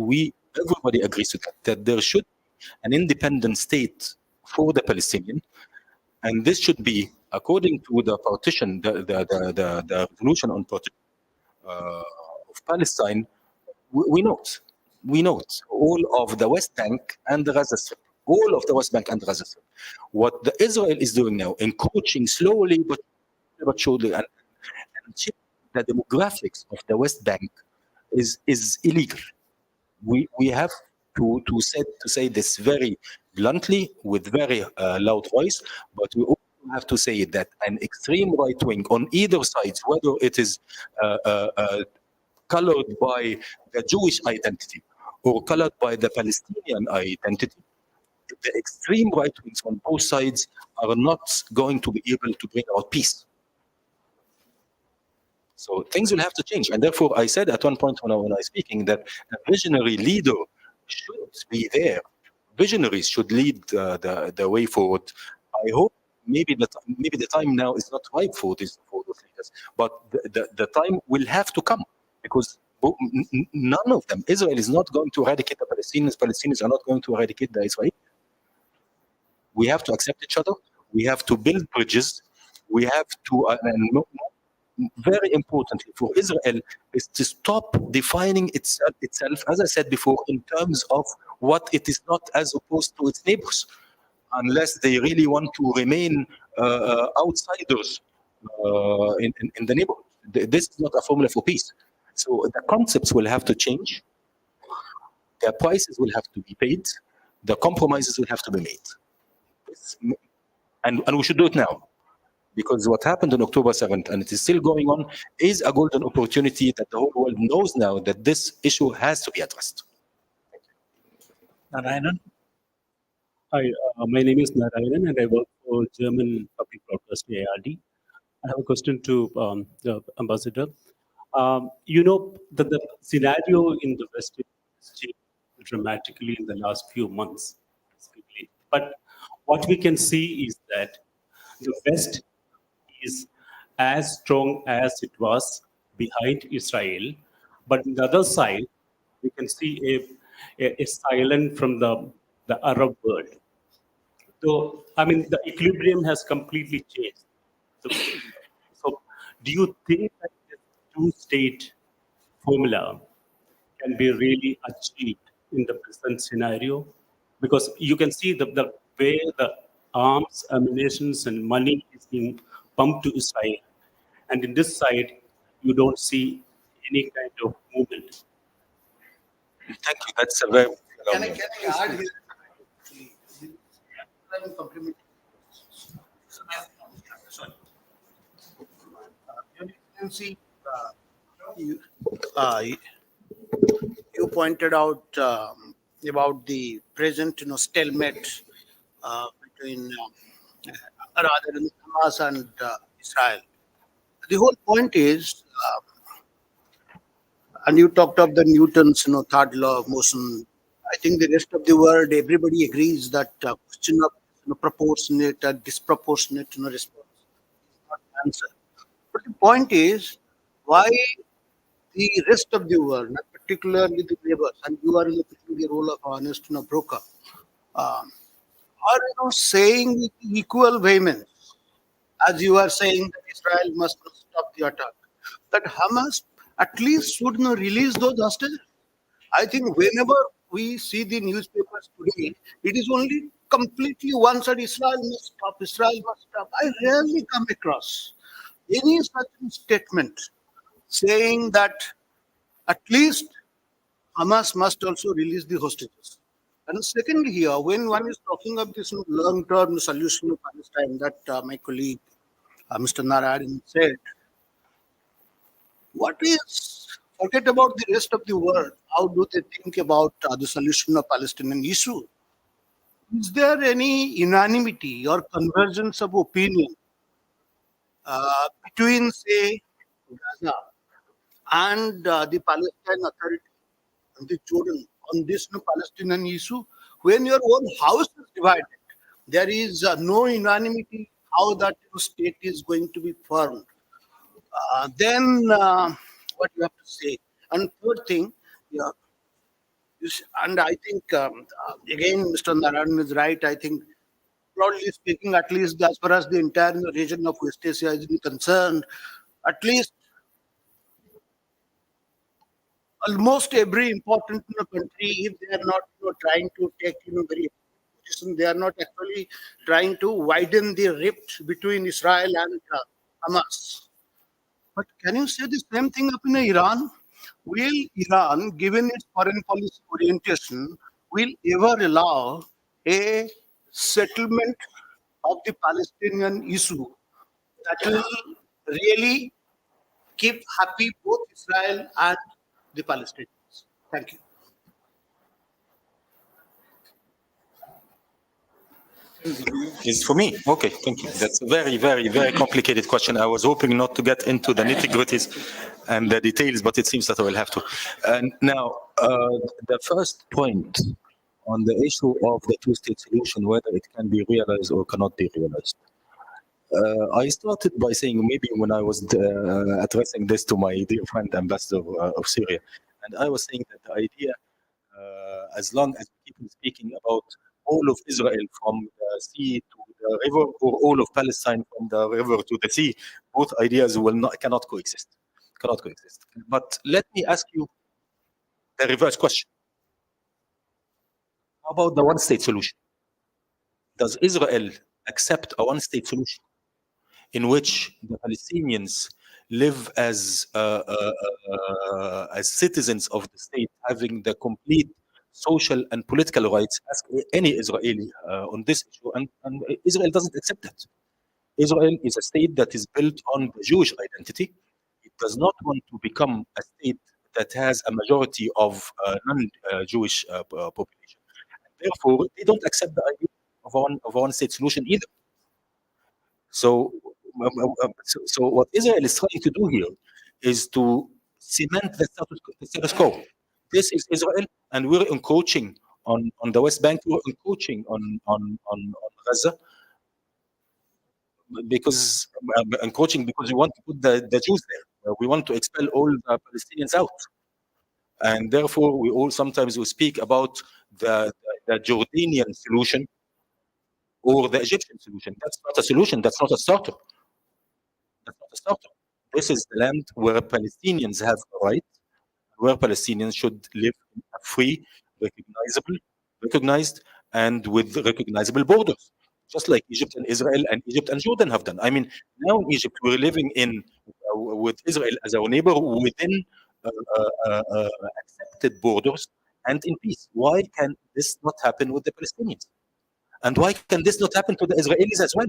everybody agrees with that there should be an independent state for the Palestinian, and this should be according to the partition, the resolution on partition of Palestine. We note all of the West Bank and the Gaza Strip. All of the West Bank and Gaza Strip. What Israel is doing now, encroaching slowly but surely, and the demographics of the West Bank is illegal. We have to say this very bluntly with very loud voice, but we also have to say that an extreme right wing on either side, whether it is colored by the Jewish identity or colored by the Palestinian identity, the extreme right wings on both sides are not going to be able to bring out peace. So things will have to change. And therefore, I said at one point when I was speaking that a visionary leader should be there. Visionaries should lead the way forward. I hope maybe the time now is not ripe for those leaders, but the time will have to come because none of them. Israel is not going to eradicate the Palestinians. Palestinians are not going to eradicate the Israelis. We have to accept each other. We have to build bridges. We have to, very importantly for Israel, is to stop defining itself, as I said before, in terms of what it is not as opposed to its neighbors, unless they really want to remain outsiders in the neighborhood. This is not a formula for peace. So the concepts will have to change. The prices will have to be paid. The compromises will have to be made. And we should do it now. Because what happened on October 7th, and it is still going on, is a golden opportunity that the whole world knows now that this issue has to be addressed. Narayanan? Hi, my name is Narayanan and I work for German Public Broadcasting ARD. I have a question to the ambassador. You know that the scenario in the West has changed dramatically in the last few months. But what we can see is that the West is as strong as it was behind Israel, but on the other side, we can see a silence from the Arab world. So, I mean, the equilibrium has completely changed. So do you think that this two-state formula can be really achieved in the present scenario? Because you can see the way the arms, ammunition, and money is being pumped to Israel. And in this side, you don't see any kind of movement. Thank you. That's a very. Can I add here? Compliment. Sorry. Your Excellency, you pointed out about the present, stalemate between rather than Hamas and Israel. The whole point is, and you talked of the Newton's, third law of motion. I think the rest of the world, everybody agrees that question of proportionate and disproportionate response is not the answer. But the point is, why the rest of the world, not particularly the neighbors, and you are playing the role of honest broker, are saying with equal vehemence, as you are saying that Israel must not stop the attack, that Hamas at least should not release those hostages. I think whenever we see the newspapers today, it is only completely one side, Israel must stop, Israel must stop. I rarely come across any such statement saying that at least Hamas must also release the hostages. And secondly, here, when one is talking of this long-term solution to Palestine that my colleague Mr. Narayan said, what is, forget about the rest of the world, how do they think about the solution of Palestinian issue? Is there any unanimity or convergence of opinion between, say, Gaza and the Palestine Authority and the Jordan on this Palestinian issue? When your own house is divided, there is no unanimity how that state is going to be formed. Then what you have to say. And third thing, yeah, and I think again, Mr. Narayan is right. I think broadly speaking, at least as far as the entire region of West Asia is concerned, at least almost every important country, if they are not trying to take very position, they are not actually trying to widen the rift between Israel and Hamas. But can you say the same thing up in Iran? Will Iran, given its foreign policy orientation, will ever allow a settlement of the Palestinian issue that will really keep happy both Israel and the Palestinians? Thank you. Is for me. Okay, thank you. That's a very, very, very complicated question. I was hoping not to get into the nitty-gritties and the details, but it seems that I will have to. And now, the first point on the issue of the two-state solution, whether it can be realized or cannot be realized. I started by saying, maybe when I was addressing this to my dear friend, ambassador of Syria, and I was saying that the idea, as long as we keep speaking about all of Israel from the sea to the river, or all of Palestine from the river to the sea, both ideas cannot coexist. Cannot coexist. But let me ask you the reverse question. How about the one-state solution? Does Israel accept a one-state solution in which the Palestinians live as citizens of the state, having the complete social and political rights as any Israeli on this issue? And Israel doesn't accept that. Israel is a state that is built on the Jewish identity. It does not want to become a state that has a majority of non-Jewish population. And therefore, they don't accept the idea of a one-state solution either. So, so what Israel is trying to do here is to cement the status quo. This is Israel, and we're encroaching on the West Bank, we're encroaching on Gaza, because encroaching because we want to put the Jews there. We want to expel all the Palestinians out. And therefore, sometimes we speak about the Jordanian solution or the Egyptian solution. That's not a solution. That's not a starter. That's not a starter. This is the land where Palestinians have a right, where Palestinians should live in a free, recognized, and with recognizable borders, just like Egypt and Israel and Egypt and Jordan have done. I mean, now in Egypt, we're living with Israel as our neighbor within accepted borders and in peace. Why can this not happen with the Palestinians? And why can this not happen to the Israelis as well?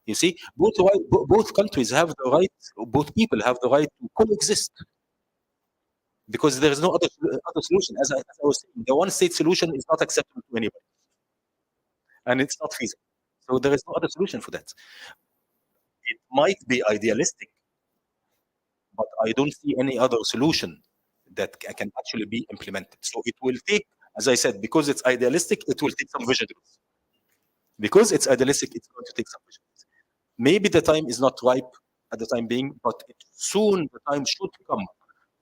You see, both countries have the right, both people have the right to coexist, because there is no other solution. As I was saying, the one-state solution is not acceptable to anybody, and it's not feasible. So there is no other solution for that. It might be idealistic, but I don't see any other solution that can actually be implemented. So it will take, as I said, because it's idealistic, it will take some vision. Because it's idealistic, it's going to take some vision. Maybe the time is not ripe at the time being, but soon the time should come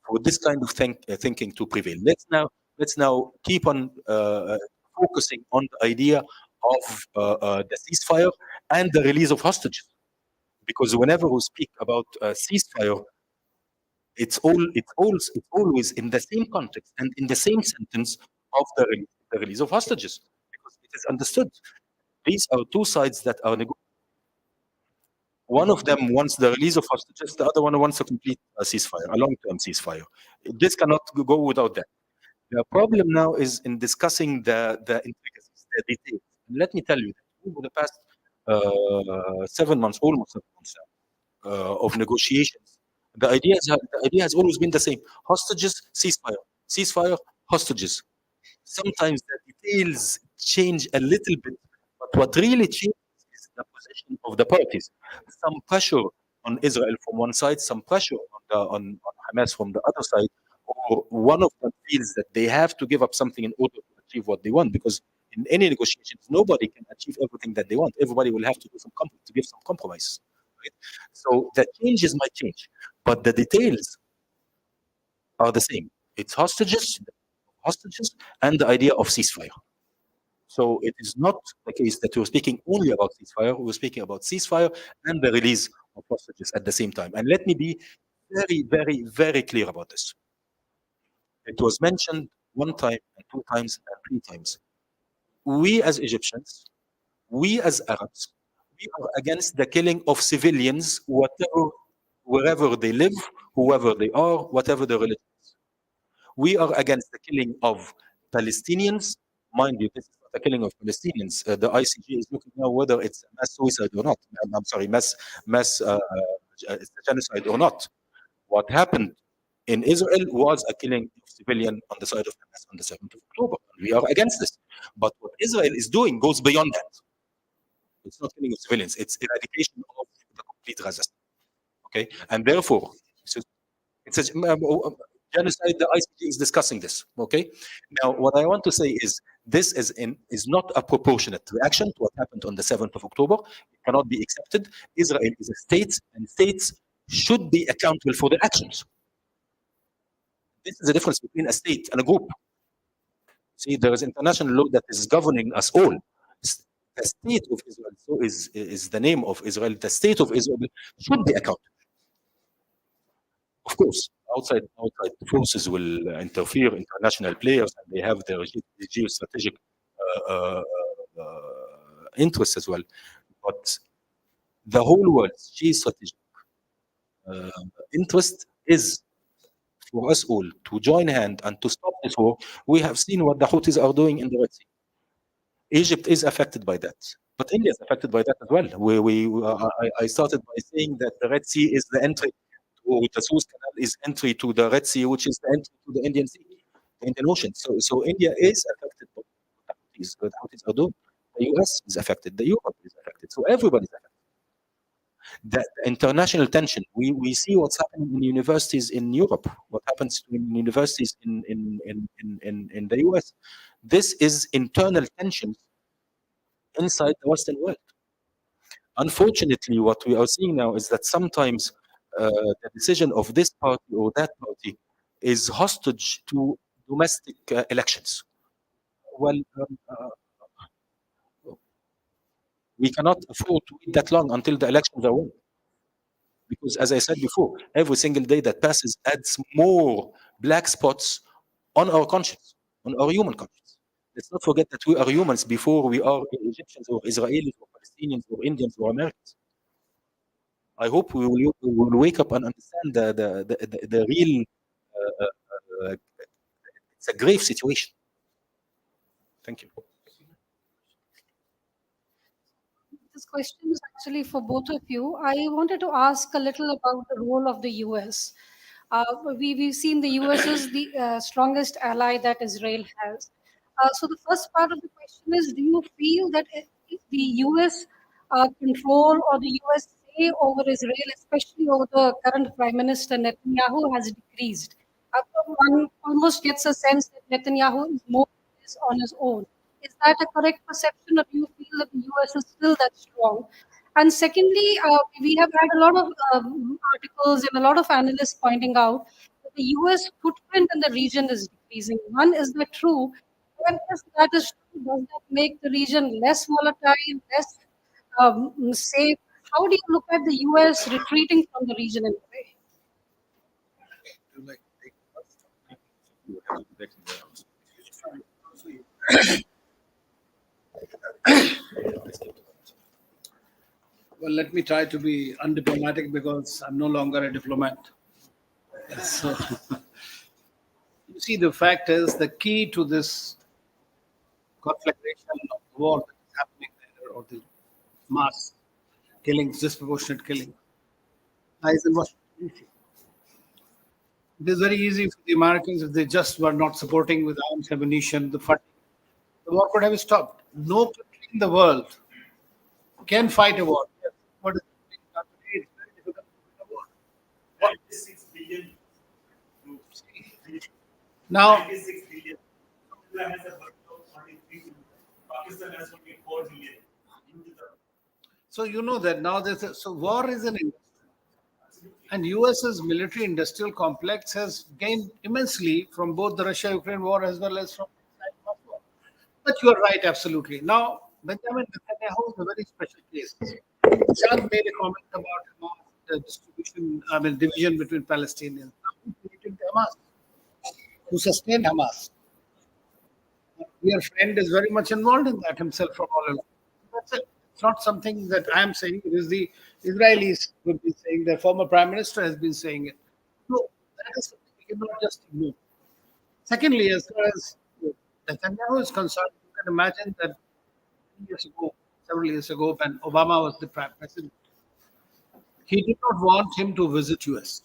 for this kind of thinking to prevail. Let's now keep on focusing on the idea of the ceasefire and the release of hostages, because whenever we speak about ceasefire, it's always in the same context and in the same sentence of the release of hostages, because it is understood these are two sides that are negotiating. One of them wants the release of hostages, the other one wants a complete ceasefire, a long-term ceasefire. This cannot go without that. The problem now is in discussing the intricacies, the details. Let me tell you that over the past 7 months, almost 7 months of negotiations, the idea has always been the same: hostages, ceasefire, ceasefire, hostages. Sometimes the details change a little bit, but what really changes is the position of the parties. Some pressure on Israel from one side, some pressure on Hamas from the other side, or one of them feels that they have to give up something in order to achieve what they want, because in any negotiations, nobody can achieve everything that they want. Everybody will have to do to give some compromise. Right? So the changes might change, but the details are the same. It's hostages, and the idea of ceasefire. So it is not the case that we're speaking only about ceasefire. We're speaking about ceasefire and the release of hostages at the same time. And let me be very, very, very clear about this. It was mentioned one time and 2 times and 3 times. We as Egyptians, we as Arabs, we are against the killing of civilians, wherever they live, whoever they are, whatever their religion is. We are against the killing of Palestinians. Mind you, this is not a killing of Palestinians. The ICJ is looking now whether it's mass suicide or not. I'm sorry, mass genocide or not. What happened in Israel was a killing of civilian on the side of Hamas on the 7th of October. We are against this. But what Israel is doing goes beyond that. It's not killing of civilians. It's eradication of the complete Gaza. Okay, and therefore, so it's a genocide. The ICJ is discussing this. Okay, now what I want to say is this is not a proportionate reaction to what happened on the 7th of October. It cannot be accepted. Israel is a state, and states should be accountable for their actions. This is the difference between a state and a group. See, there is international law that is governing us all. The state of Israel, so is the name of Israel. The state of Israel should be accountable. Of course, outside forces will interfere, international players, and they have their geostrategic interests as well. But the whole world's geostrategic interest is for us all to join hand and to stop this war. We have seen what the Houthis are doing in the Red Sea. Egypt is affected by that, but India is affected by that as well. I started by saying that the Red Sea is the entry, or the Suez Canal is entry to the Red Sea, which is the entry to the Indian Sea, the Indian Ocean. So India is affected by what the Houthis are doing. The US is affected. The Europe is affected. So everybody's affected. The international tension. We see what's happening in universities in Europe. What happens in universities in the US. This is internal tensions inside the Western world. Unfortunately, what we are seeing now is that sometimes the decision of this party or that party is hostage to domestic elections. Well, we cannot afford to wait that long until the elections are won. Because, as I said before, every single day that passes adds more black spots on our conscience, on our human conscience. Let's not forget that we are humans before we are Egyptians or Israelis or Palestinians or Indians or Americans. I hope we will wake up and understand the real. It's a grave situation. Thank you. This question is actually for both of you. I wanted to ask a little about the role of the US. We've seen the US is the strongest ally that Israel has. So the first part of the question is, do you feel that if the US control or the US say over Israel, especially over the current Prime Minister Netanyahu, has decreased? One almost gets a sense that Netanyahu is more on his own. Is that a correct perception, or do you feel that the US is still that strong? And secondly, we have had a lot of articles and a lot of analysts pointing out that the US footprint in the region is decreasing. One, is that true? And if that is true, does that make the region less volatile, less safe? How do you look at the US retreating from the region in a way? Well, let me try to be undiplomatic because I'm no longer a diplomat. So, you see, the fact is the key to this conflagration of the war that is happening there, or the mass killings, disproportionate killing, lies in Washington, D.C. It is very easy for the Americans, if they just were not supporting with arms, ammunition, the funding, the war could have stopped. No country in the world can fight a war. What is being done today? It's very difficult to win a war. What? 6 billion troops. Now, 96 billion. India has a budget of 43 billion. Pakistan has only 4 billion. so you know that now so war is an industry, and US's military industrial complex has gained immensely from both the Russia-Ukraine war as well as from the Hamas war. But you are right, absolutely. Now, Benjamin Netanyahu is a very special case. Chad made a comment about Hamas, the division between Palestinians. Who created Hamas? Who sustained Hamas? Your friend is very much involved in that himself from all along. That's it. It's not something that I am saying. It is the Israelis who have been saying. Their former prime minister has been saying it. So that is something we cannot just ignore. Secondly, as far as Netanyahu is concerned, you can imagine that several years ago, when Obama was the prime president, he did not want him to visit US,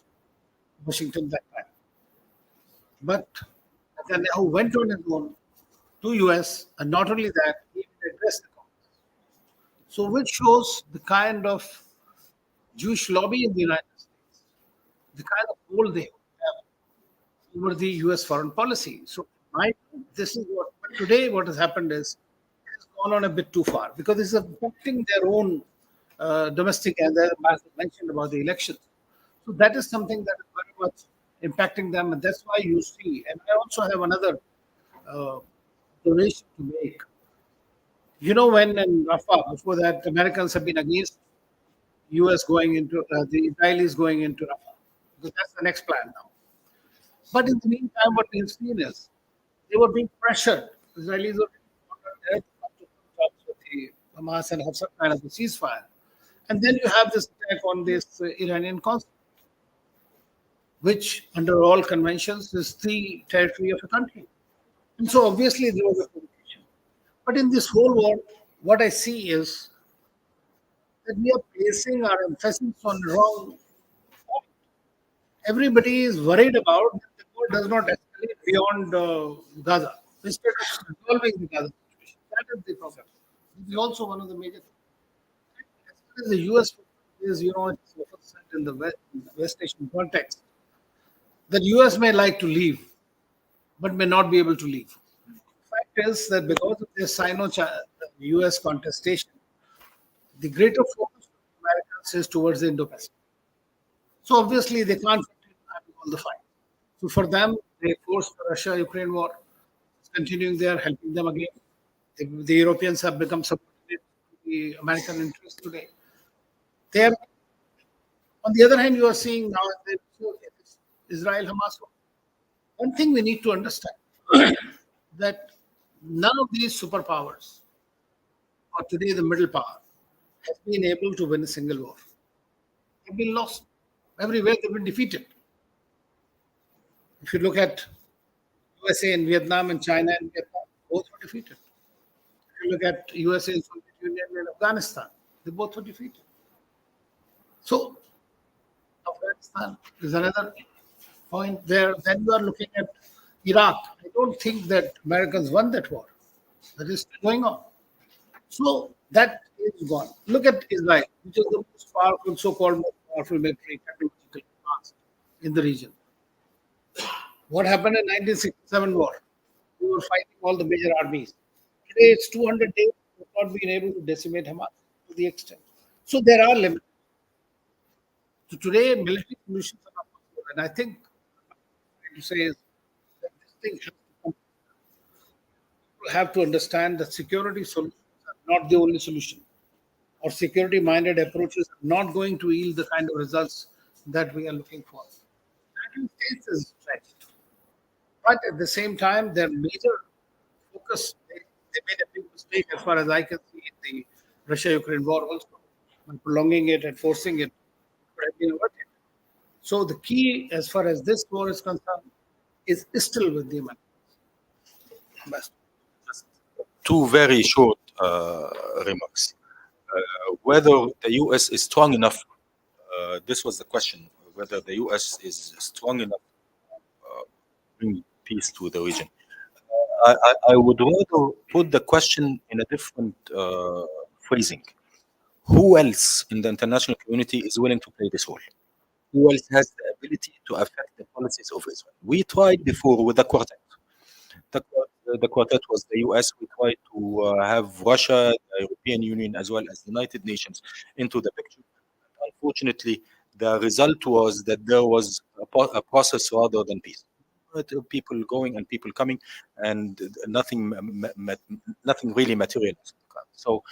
Washington that time. But Netanyahu went on his own to US, and not only that, he addressed the Congress. So, which shows the kind of Jewish lobby in the United States, the kind of hold they have over the US foreign policy. So, my, this is what, but today what has happened is it has gone on a bit too far because this is affecting their own domestic, and as I mentioned about the elections. So, that is something that is very much impacting them, and that's why you see. And I also have another uh, observation to make. You know, when in Rafah, before that, Americans have been against US going into the Israelis going into Rafah because that's the next plan now. But in the meantime, what we have seen is they were being pressured. Israelis were being ordered there to come to some talks with the Hamas and have some kind of a ceasefire. And then you have this attack on this Iranian consulate, which, under all conventions, is the territory of a country. And so, obviously, there was a provocation. But in this whole war, what I see is that we are placing our emphasis on the wrong. Everybody is worried about that the war does not escalate beyond Gaza. Instead of resolving the Gaza situation, that is the problem. This is also one of the major things. As far as the US is, it's said in the West Asian context, that US may like to leave, but may not be able to leave. Fact is that because of this Sino-US contestation, the greater focus of the Americans is towards the Indo-Pacific. So obviously they can't having all the fight. So for them, they forced the Russia-Ukraine war. It's continuing there, helping them again. The Europeans have become subordinate to the American interests today. They are, on the other hand, you are seeing now Israel-Hamas war. One thing we need to understand that none of these superpowers, or today the middle power, has been able to win a single war. They've been lost. Everywhere they've been defeated. If you look at USA in Vietnam and China and Vietnam, both were defeated. If you look at USA and Soviet Union and Afghanistan, they both were defeated. So Afghanistan is another point there. Then you are looking at Iraq. I don't think that Americans won that war. That is still going on. So that is gone. Look at Israel, which is the most powerful, so-called most powerful military technological advance in the region. What happened in 1967 war? We were fighting all the major armies. Today it's 200 days. We've not been able to decimate Hamas to the extent. So there are limits. So today military solutions are not possible. And I think what I'm trying to say is that this thing has to come. People have to understand that security solutions are not the only solution. Or security-minded approaches are not going to yield the kind of results that we are looking for. The United States is stretched. But at the same time, their major focus, they made a big mistake as far as I can see in the Russia-Ukraine war also, by prolonging it and forcing it could have been averted. So the key as far as this war is concerned is still with the Americans. Best. Two very short remarks. Whether the US is strong enough, this was the question, whether the US is strong enough to bring peace to the region. I would rather put the question in a different phrasing. Who else in the international community is willing to play this role? Who else has the ability to affect the policies of Israel? We tried before with the quartet. The quartet was the US. We tried to have Russia, the European Union, as well as the United Nations into the picture. Unfortunately, the result was that there was a process rather than peace. People going and people coming, and nothing really materialized. So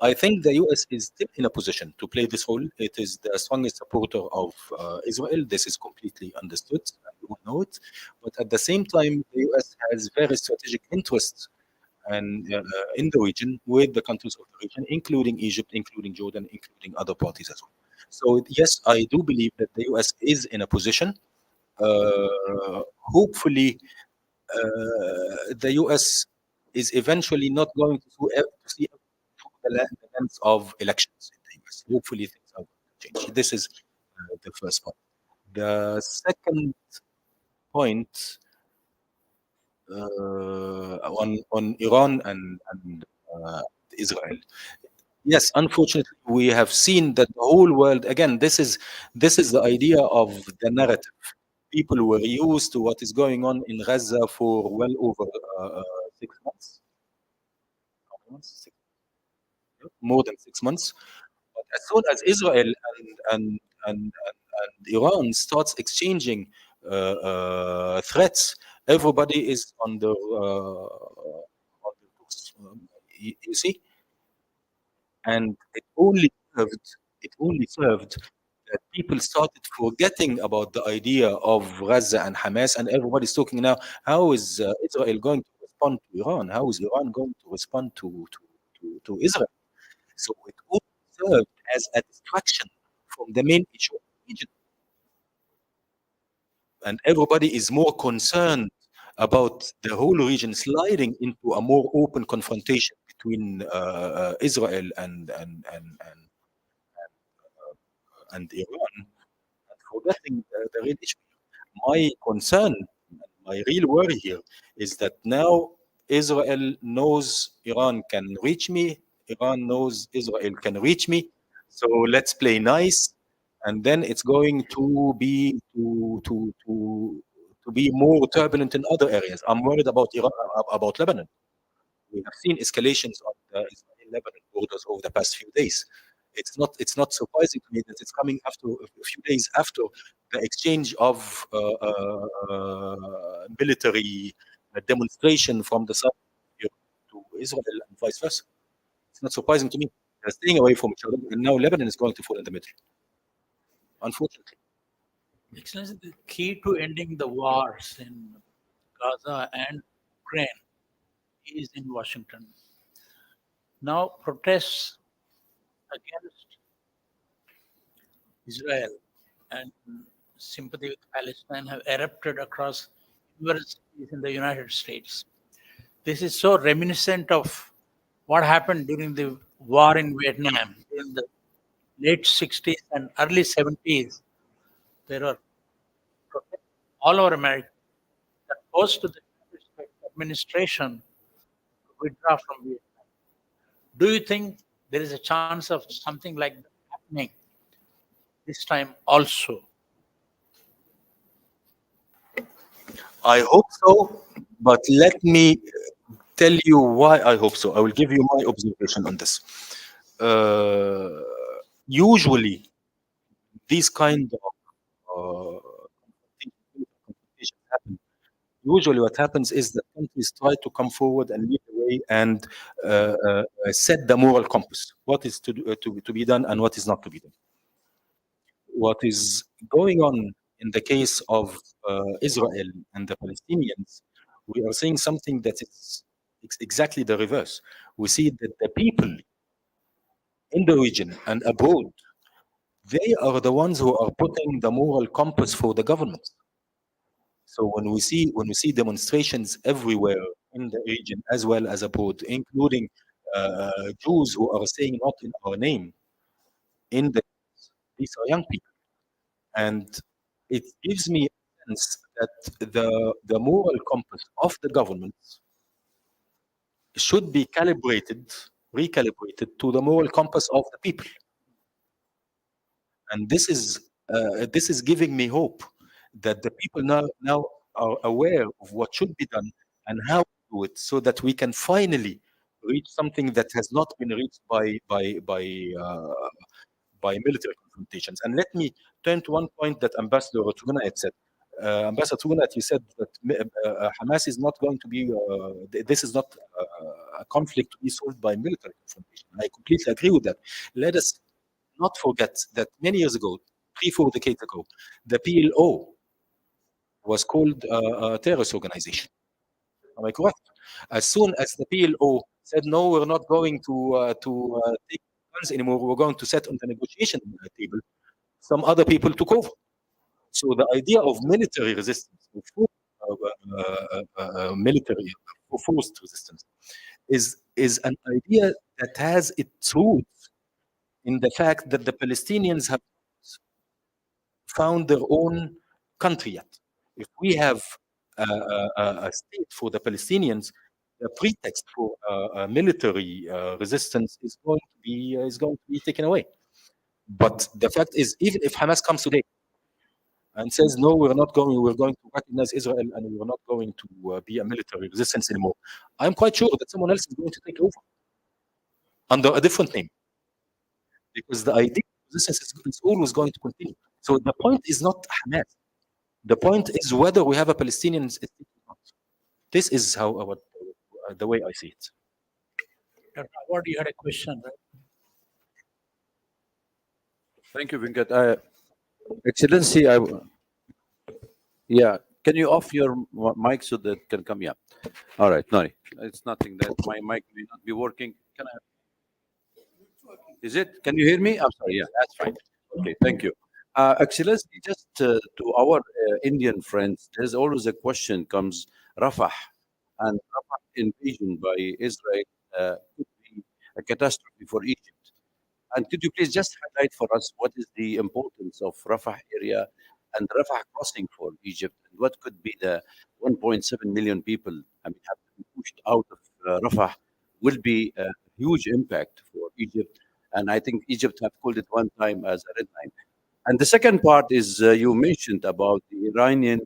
I think the US is still in a position to play this role. It is the strongest supporter of Israel. This is completely understood. We all know it. But at the same time, the US has very strategic interests and in the region with the countries of the region, including Egypt, including Jordan, including other parties as well. So yes, I do believe that the US is in a position. Hopefully, the US is eventually not going to see the lens of elections in the US. Hopefully, things are going to change. This is the first point. The second point on Iran and Israel. Yes, unfortunately, we have seen that the whole world, again, this is the idea of the narrative. People were used to what is going on in Gaza for well over 6 months. How many months? More than 6 months. But as soon as Israel and Iran starts exchanging threats, everybody is on the books. You see, and it only served that people started forgetting about the idea of Gaza and Hamas, and everybody's talking now. How is Israel going to respond to Iran? How is Iran going to respond to Israel? So it all served as a distraction from the main issue of the region. And everybody is more concerned about the whole region sliding into a more open confrontation between Israel and Iran, and forgetting the real issue. My concern, my real worry here is that now Israel knows Iran can reach me, Iran knows Israel can reach me, so let's play nice, and then it's going to be more turbulent in other areas. I'm worried about Iran, about Lebanon. We have seen escalations on the Israeli-Lebanon borders over the past few days. It's not surprising to me that it's coming after a few days after the exchange of military demonstration from the south to Israel and vice versa. It's not surprising to me. They're staying away from each other, and now Lebanon is going to fall in the middle, unfortunately. Excellency, the key to ending the wars in Gaza and Ukraine is in Washington. Now, protests against Israel and sympathy with Palestine have erupted across universities in the United States. This is so reminiscent of what happened during the war in Vietnam in the late 60s and early 70s. There were protests all over America that forced the United States administration to withdraw from Vietnam. Do you think there is a chance of something like that happening this time also? I hope so, but let me tell you why I hope so. I will give you my observation on this. Uh, Usually, these kind of confrontations happen. Usually, what happens is that countries try to come forward and lead the way and set the moral compass. What is to be done and what is not to be done. What is going on in the case of Israel and the Palestinians, we are seeing something that is exactly the reverse. We see that the people in the region and abroad, they are the ones who are putting the moral compass for the government. So when we see demonstrations everywhere in the region as well as abroad, including Jews who are saying not in our name, in the these are young people, and it gives me a sense that the moral compass of the government should be recalibrated to the moral compass of the people. And this is giving me hope that the people now are aware of what should be done and how to do it, so that we can finally reach something that has not been reached by military confrontations. And let me turn to one point that Ambassador Tuguna had said. Ambassador Tuguna, you said that Hamas is not going to be. This is not a conflict to be solved by military confrontation. I completely agree with that. Let us not forget that many years ago, 3-4 decades ago, the PLO was called a terrorist organization. Am I correct? As soon as the PLO said, no, we're not going to take guns anymore, we're going to sit on the negotiation table, some other people took over. So the idea of military resistance, military forced resistance, is an idea that has its roots in the fact that the Palestinians have found their own country yet. If we have a state for the Palestinians, the pretext for military resistance is going to be taken away. But the fact is, even if Hamas comes today and says no, we're going to recognize Israel and we're not going to be a military resistance anymore, I'm quite sure that someone else is going to take over under a different name, because the idea of resistance is always going to continue. So the point is not Hamas. The point is whether we have a Palestinian state or not. This is the way I see it. Dr. Awad, you had a question, right? Thank you, Venkat. Excellency, yeah, can you off your mic so that can come? Yeah. All right. No, it's nothing that my mic may not be working. Can I? Is it? Can you hear me? I'm sorry. Yeah, that's fine. Okay, thank you. Excellency, just to our Indian friends, there's always a question comes Rafah, and Rafah invasion by Israel could be a catastrophe for Egypt. And could you please just highlight for us what is the importance of Rafah area and Rafah crossing for Egypt, and what could be the 1.7 million people have to be pushed out of Rafah will be a huge impact for Egypt. And I think Egypt have called it one time as a red line. And the second part is you mentioned about the Iranian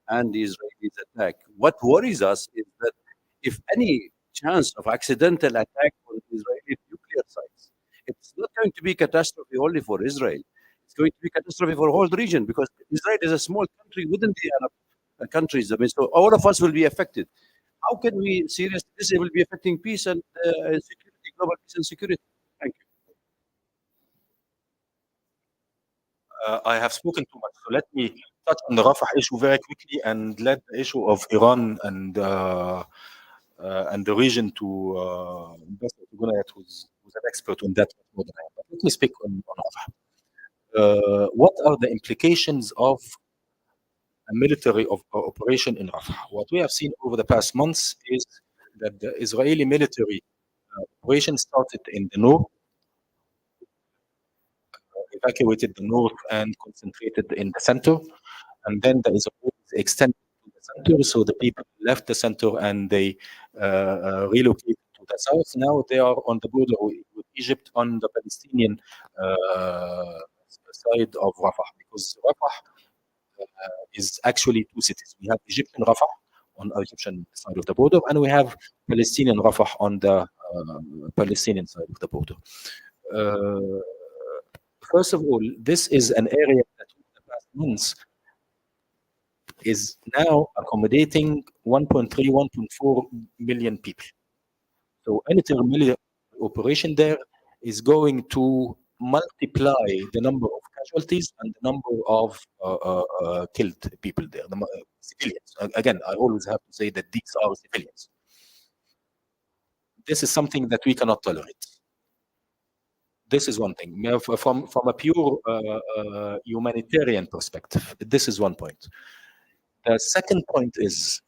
and the Israelis attack. What worries us is that if any chance of accidental attack on Israeli nuclear sites, it's not going to be catastrophe only for Israel. It's going to be catastrophe for the whole region, because Israel is a small country within the Arab countries. I mean, so all of us will be affected. How can we seriously? This will be affecting peace and security, global peace and security. Thank you. I have spoken too much, so let me touch on the Rafah issue very quickly and let the issue of Iran and the region to Ambassador Gunayat, who's an expert on that more than I am. But let me speak on Rafah. What are the implications of a military operation in Rafah? What we have seen over the past months is that the Israeli military operation started in the north, evacuated the north and concentrated in the center. And then the Israelis extended to the center, so the people left the center and they relocated to the south. Now they are on the border with Egypt on the Palestinian side of Rafah, because Rafah is actually two cities. We have Egyptian Rafah on the Egyptian side of the border, and we have Palestinian Rafah on the Palestinian side of the border. First of all, this is an area that in the past months is now accommodating 1.3, 1.4 million people. So any military operation there is going to multiply the number of casualties and the number of killed people there, civilians. Again, I always have to say that these are civilians. This is something that we cannot tolerate. This is one thing. From a pure humanitarian perspective, this is one point. The second point is,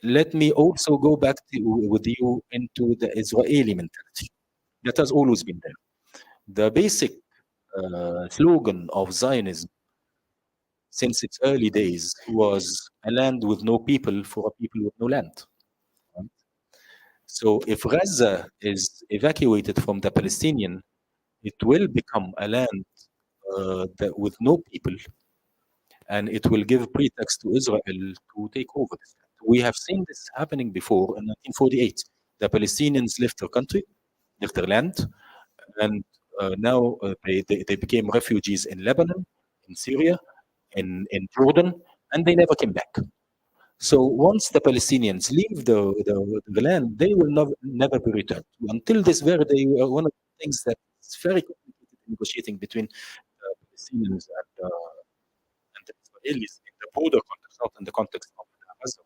let me also go back with you into the Israeli mentality that has always been there. The basic slogan of Zionism since its early days was a land with no people for a people with no land. Right? So if Gaza is evacuated from the Palestinian, it will become a land with no people, and it will give pretext to Israel to take over this land. We have seen this happening before in 1948. The Palestinians left their country, left their land, and now they became refugees in Lebanon, in Syria, in Jordan, and they never came back. So once the Palestinians leave the land, they will never be returned. Until this very day, one of the things that is very complicated negotiating between Palestinians and the Israelis in the border context, not in the context of Gaza,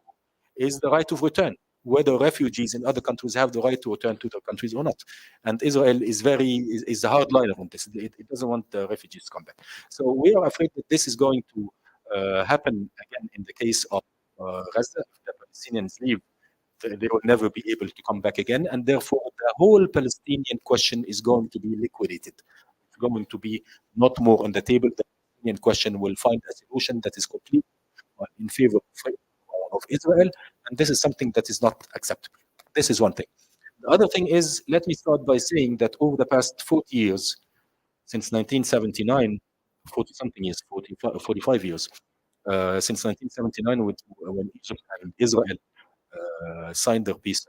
is the right of return, whether refugees in other countries have the right to return to their countries or not. And Israel is a hardliner on this. It doesn't want the refugees to come back. So we are afraid that this is going to happen again in the case of Gaza. If the Palestinians leave, they will never be able to come back again. And therefore, the whole Palestinian question is going to be liquidated. It's going to be not more on the table. The Palestinian question will find a solution that is complete in favor of Israel, and this is something that is not acceptable. This is one thing. The other thing is, let me start by saying that over the past 40 years, since 1979, 40 something years, 45 years, since 1979, when Egypt and Israel signed their peace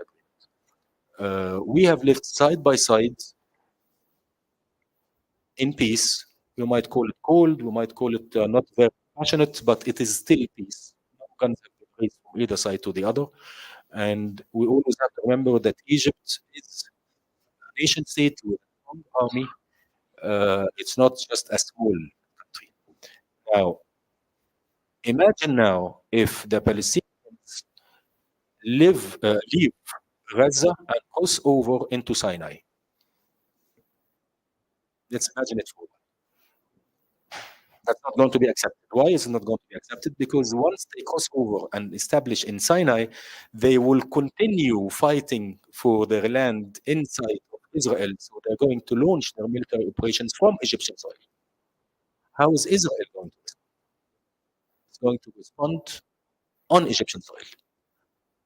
agreement, we have lived side by side in peace. We might call it cold, we might call it not very passionate, but it is still peace. No guns have been raised from either side to the other. And we always have to remember that Egypt is a nation state with a strong army. It's not just a small country. Now, imagine now if the Palestinians leave Gaza and cross over into Sinai. Let's imagine it for a while. That's not going to be accepted. Why is it not going to be accepted? Because once they cross over and establish in Sinai, they will continue fighting for their land inside of Israel. So they're going to launch their military operations from Egyptian soil. How is Israel going to respond? It's going to respond on Egyptian soil.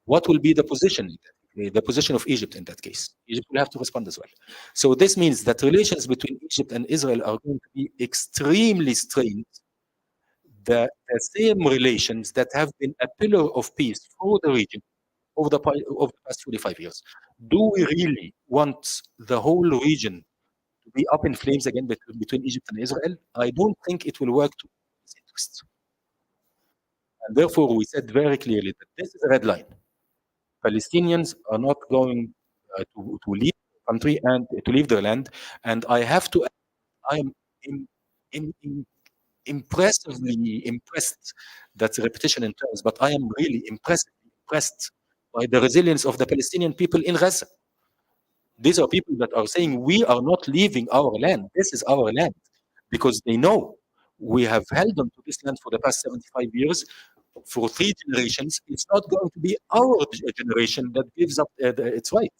What will be the position? The position of Egypt in that case? Egypt will have to respond as well. So this means that relations between Egypt and Israel are going to be extremely strained. The same relations that have been a pillar of peace for the region over the past 45 years. Do we really want the whole region to be up in flames again between Egypt and Israel? I don't think it will work to this interest. And therefore, we said very clearly that this is a red line. Palestinians are not going to leave the country and to leave their land. And I have to, I am impressively impressed. That's a repetition in terms, but I am really impressed by the resilience of the Palestinian people in Gaza. These are people that are saying, we are not leaving our land. This is our land. Because they know we have held on to this land for the past 75 years, for 3 generations. It's not going to be our generation that gives up its right.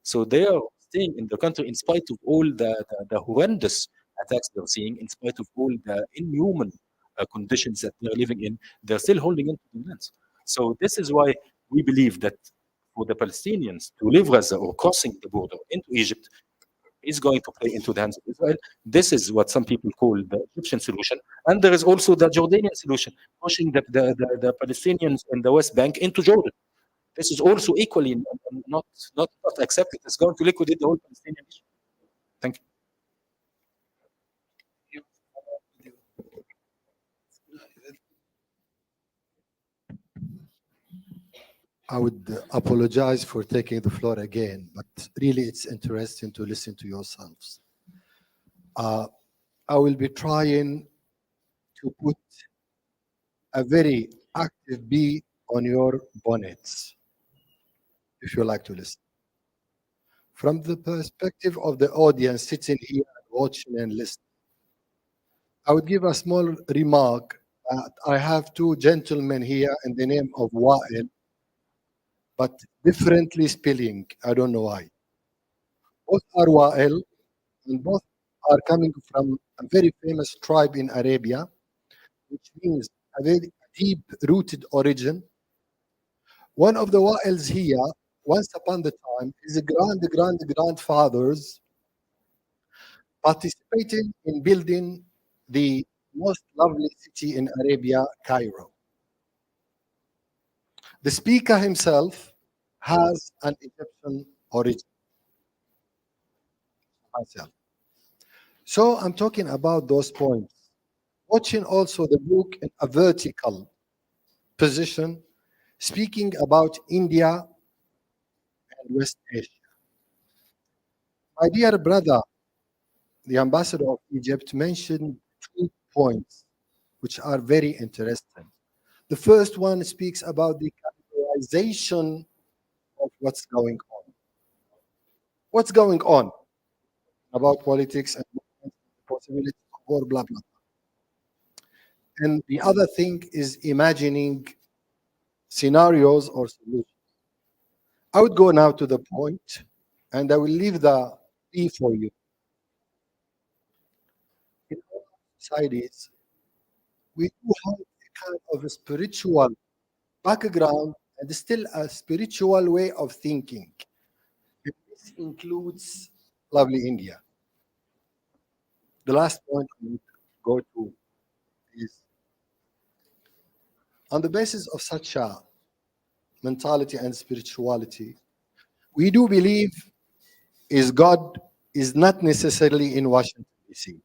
So they are staying in the country in spite of all the horrendous attacks they're seeing, in spite of all the inhuman conditions that they're living in. They're still holding on to the lands. So this is why we believe that for the Palestinians to leave Gaza or crossing the border into Egypt is going to play into the hands of Israel. This is what some people call the Egyptian solution. And there is also the Jordanian solution, pushing the Palestinians in the West Bank into Jordan. This is also equally not accepted. It's going to liquidate the whole Palestinian issue. Thank you. I would apologize for taking the floor again, but really it's interesting to listen to yourselves. I will be trying to put a very active bee on your bonnets, if you like to listen. From the perspective of the audience sitting here and watching and listening, I would give a small remark. I have 2 gentlemen here in the name of Wa'il, but differently spelling. I don't know why. Both are Wa'il, and both are coming from a very famous tribe in Arabia, which means a very deep-rooted origin. One of the Wa'ils here, once upon the time, his grandfathers participated in building the most lovely city in Arabia, Cairo. The speaker himself has an Egyptian origin. Myself. So I'm talking about those points. Watching also the book in a vertical position, speaking about India and West Asia. My dear brother, the ambassador of Egypt, mentioned 2 points which are very interesting. The first one speaks about the categorization of what's going on. What's going on about politics and the possibility of war, blah, blah. And the other thing is imagining scenarios or solutions. I would go now to the point, and I will leave the E for you. In all societies, we do have a kind of a spiritual background and still a spiritual way of thinking. And this includes lovely India. The last point I would go to is on the basis of such a mentality and spirituality, we do believe is God is not necessarily in Washington, D.C.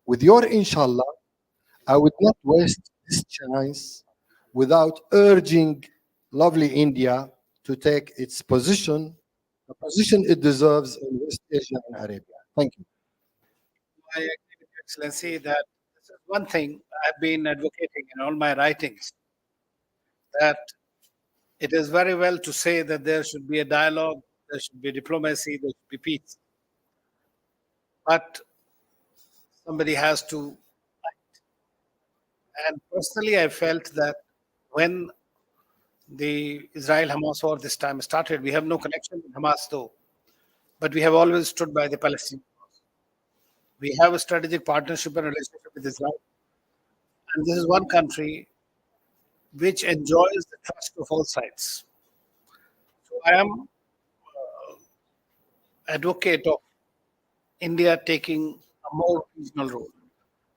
With your inshallah, I would not waste this chance without urging lovely India to take its position, the position it deserves in West Asia and Arabia. Thank you. I agree with Your Excellency that this is one thing I've been advocating in all my writings, that it is very well to say that there should be a dialogue, there should be diplomacy, there should be peace. But somebody has to. And personally, I felt that when the Israel Hamas war this time started, we have no connection with Hamas though, but we have always stood by the Palestinians. We have a strategic partnership and relationship with Israel. And this is one country which enjoys the trust of all sides. So I am advocate of India taking a more regional role.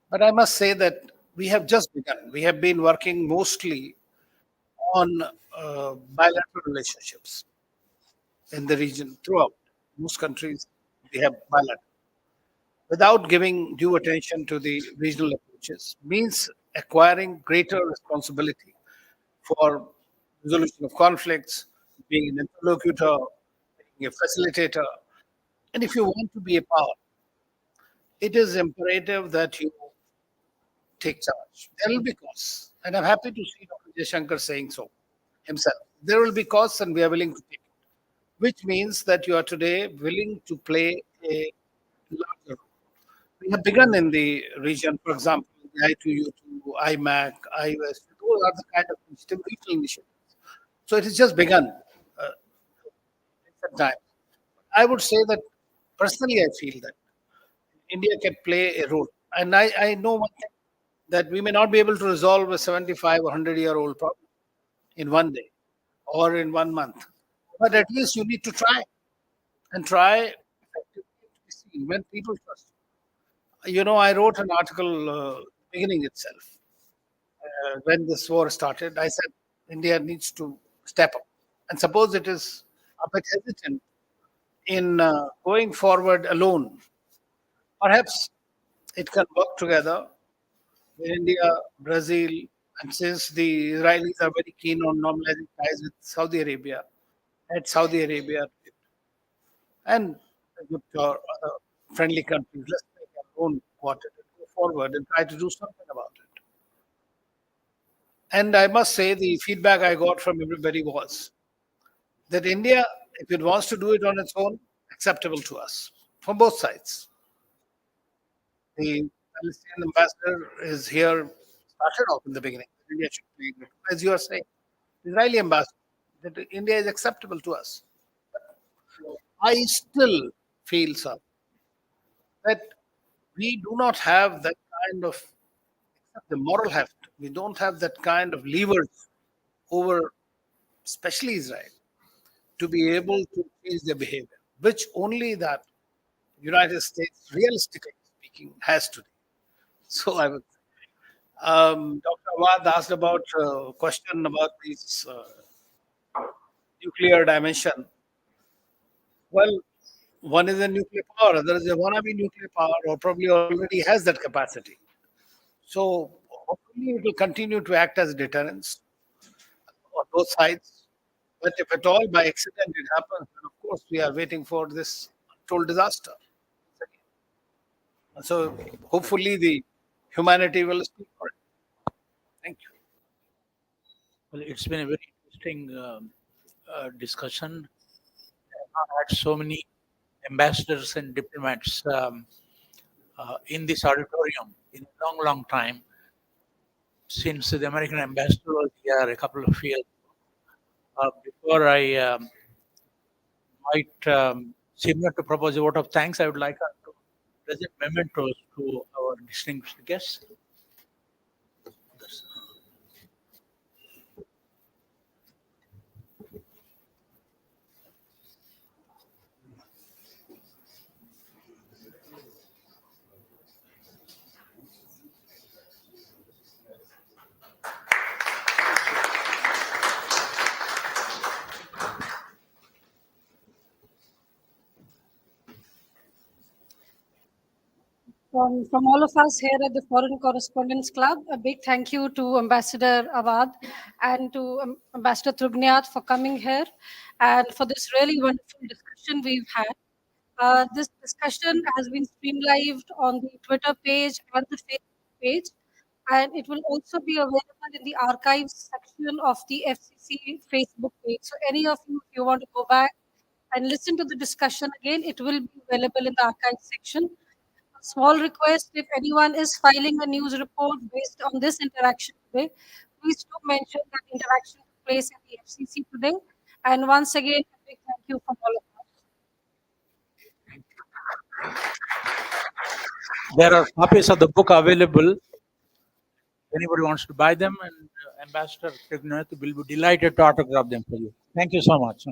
But I must say that we have just begun. We have been working mostly on bilateral relationships in the region throughout. Most countries, we have bilateral. Without giving due attention to the regional approaches, means acquiring greater responsibility for resolution of conflicts, being an interlocutor, being a facilitator. And if you want to be a power, it is imperative that you take charge. There will be costs. And I'm happy to see Dr. Jaishankar saying so himself. There will be costs and we are willing to take it, which means that you are today willing to play a larger role. We have begun in the region, for example, the I2U2, IMAC, IOS. Those are the kind of regional initiatives. So it has just begun at time. I would say that personally, I feel that India can play a role. And I know one thing, that we may not be able to resolve a 75 or 100-year-old problem in one day or in 1 month. But at least you need to try and try effectively to be seen when people trust you. You know, I wrote an article beginning itself when this war started. I said India needs to step up. And suppose it is a bit hesitant in going forward alone, perhaps it can work together with India, Brazil, and since the Israelis are very keen on normalizing ties with Saudi Arabia, at Saudi Arabia and Egypt or other friendly countries, let's make our own water and go forward and try to do something about it. And I must say, the feedback I got from everybody was that India, if it wants to do it on its own, acceptable to us from both sides. The Palestinian ambassador is here, started off in the beginning. India should play, as you are saying. The Israeli ambassador, that India is acceptable to us. I still feel, sir, that we do not have that kind of, except the moral heft, we don't have that kind of levers over, especially Israel, to be able to change their behavior, which only that United States, realistically speaking, has today. So I would. Dr. Awad asked about a question about this nuclear dimension. Well, one is a nuclear power, other is a wannabe nuclear power, or probably already has that capacity. So hopefully it will continue to act as deterrence on both sides. But if at all by accident it happens, then of course we are waiting for this untold disaster. So hopefully the humanity will speak for it. Thank you. Well, it's been a very interesting discussion. I've had so many ambassadors and diplomats in this auditorium in a long, long time since the American ambassador was here a couple of years. Before I might similar to propose a vote of thanks, I would like to present mementos to our distinguished guests. From all of us here at the Foreign Correspondents Club, a big thank you to Ambassador Awad and to Ambassador Trugniat for coming here and for this really wonderful discussion we've had. This discussion has been streamed on the Twitter page and the Facebook page, and it will also be available in the archives section of the FCC Facebook page. So, any of you, if you want to go back and listen to the discussion again, it will be available in the archive section. A small request, if anyone is filing a news report based on this interaction today, please do mention that interaction took place at the FCC today. And once again, a big thank you from all of us. There are copies of the book available. Anybody wants to buy them, and Ambassador Trignath will be delighted to autograph them for you. Thank you so much.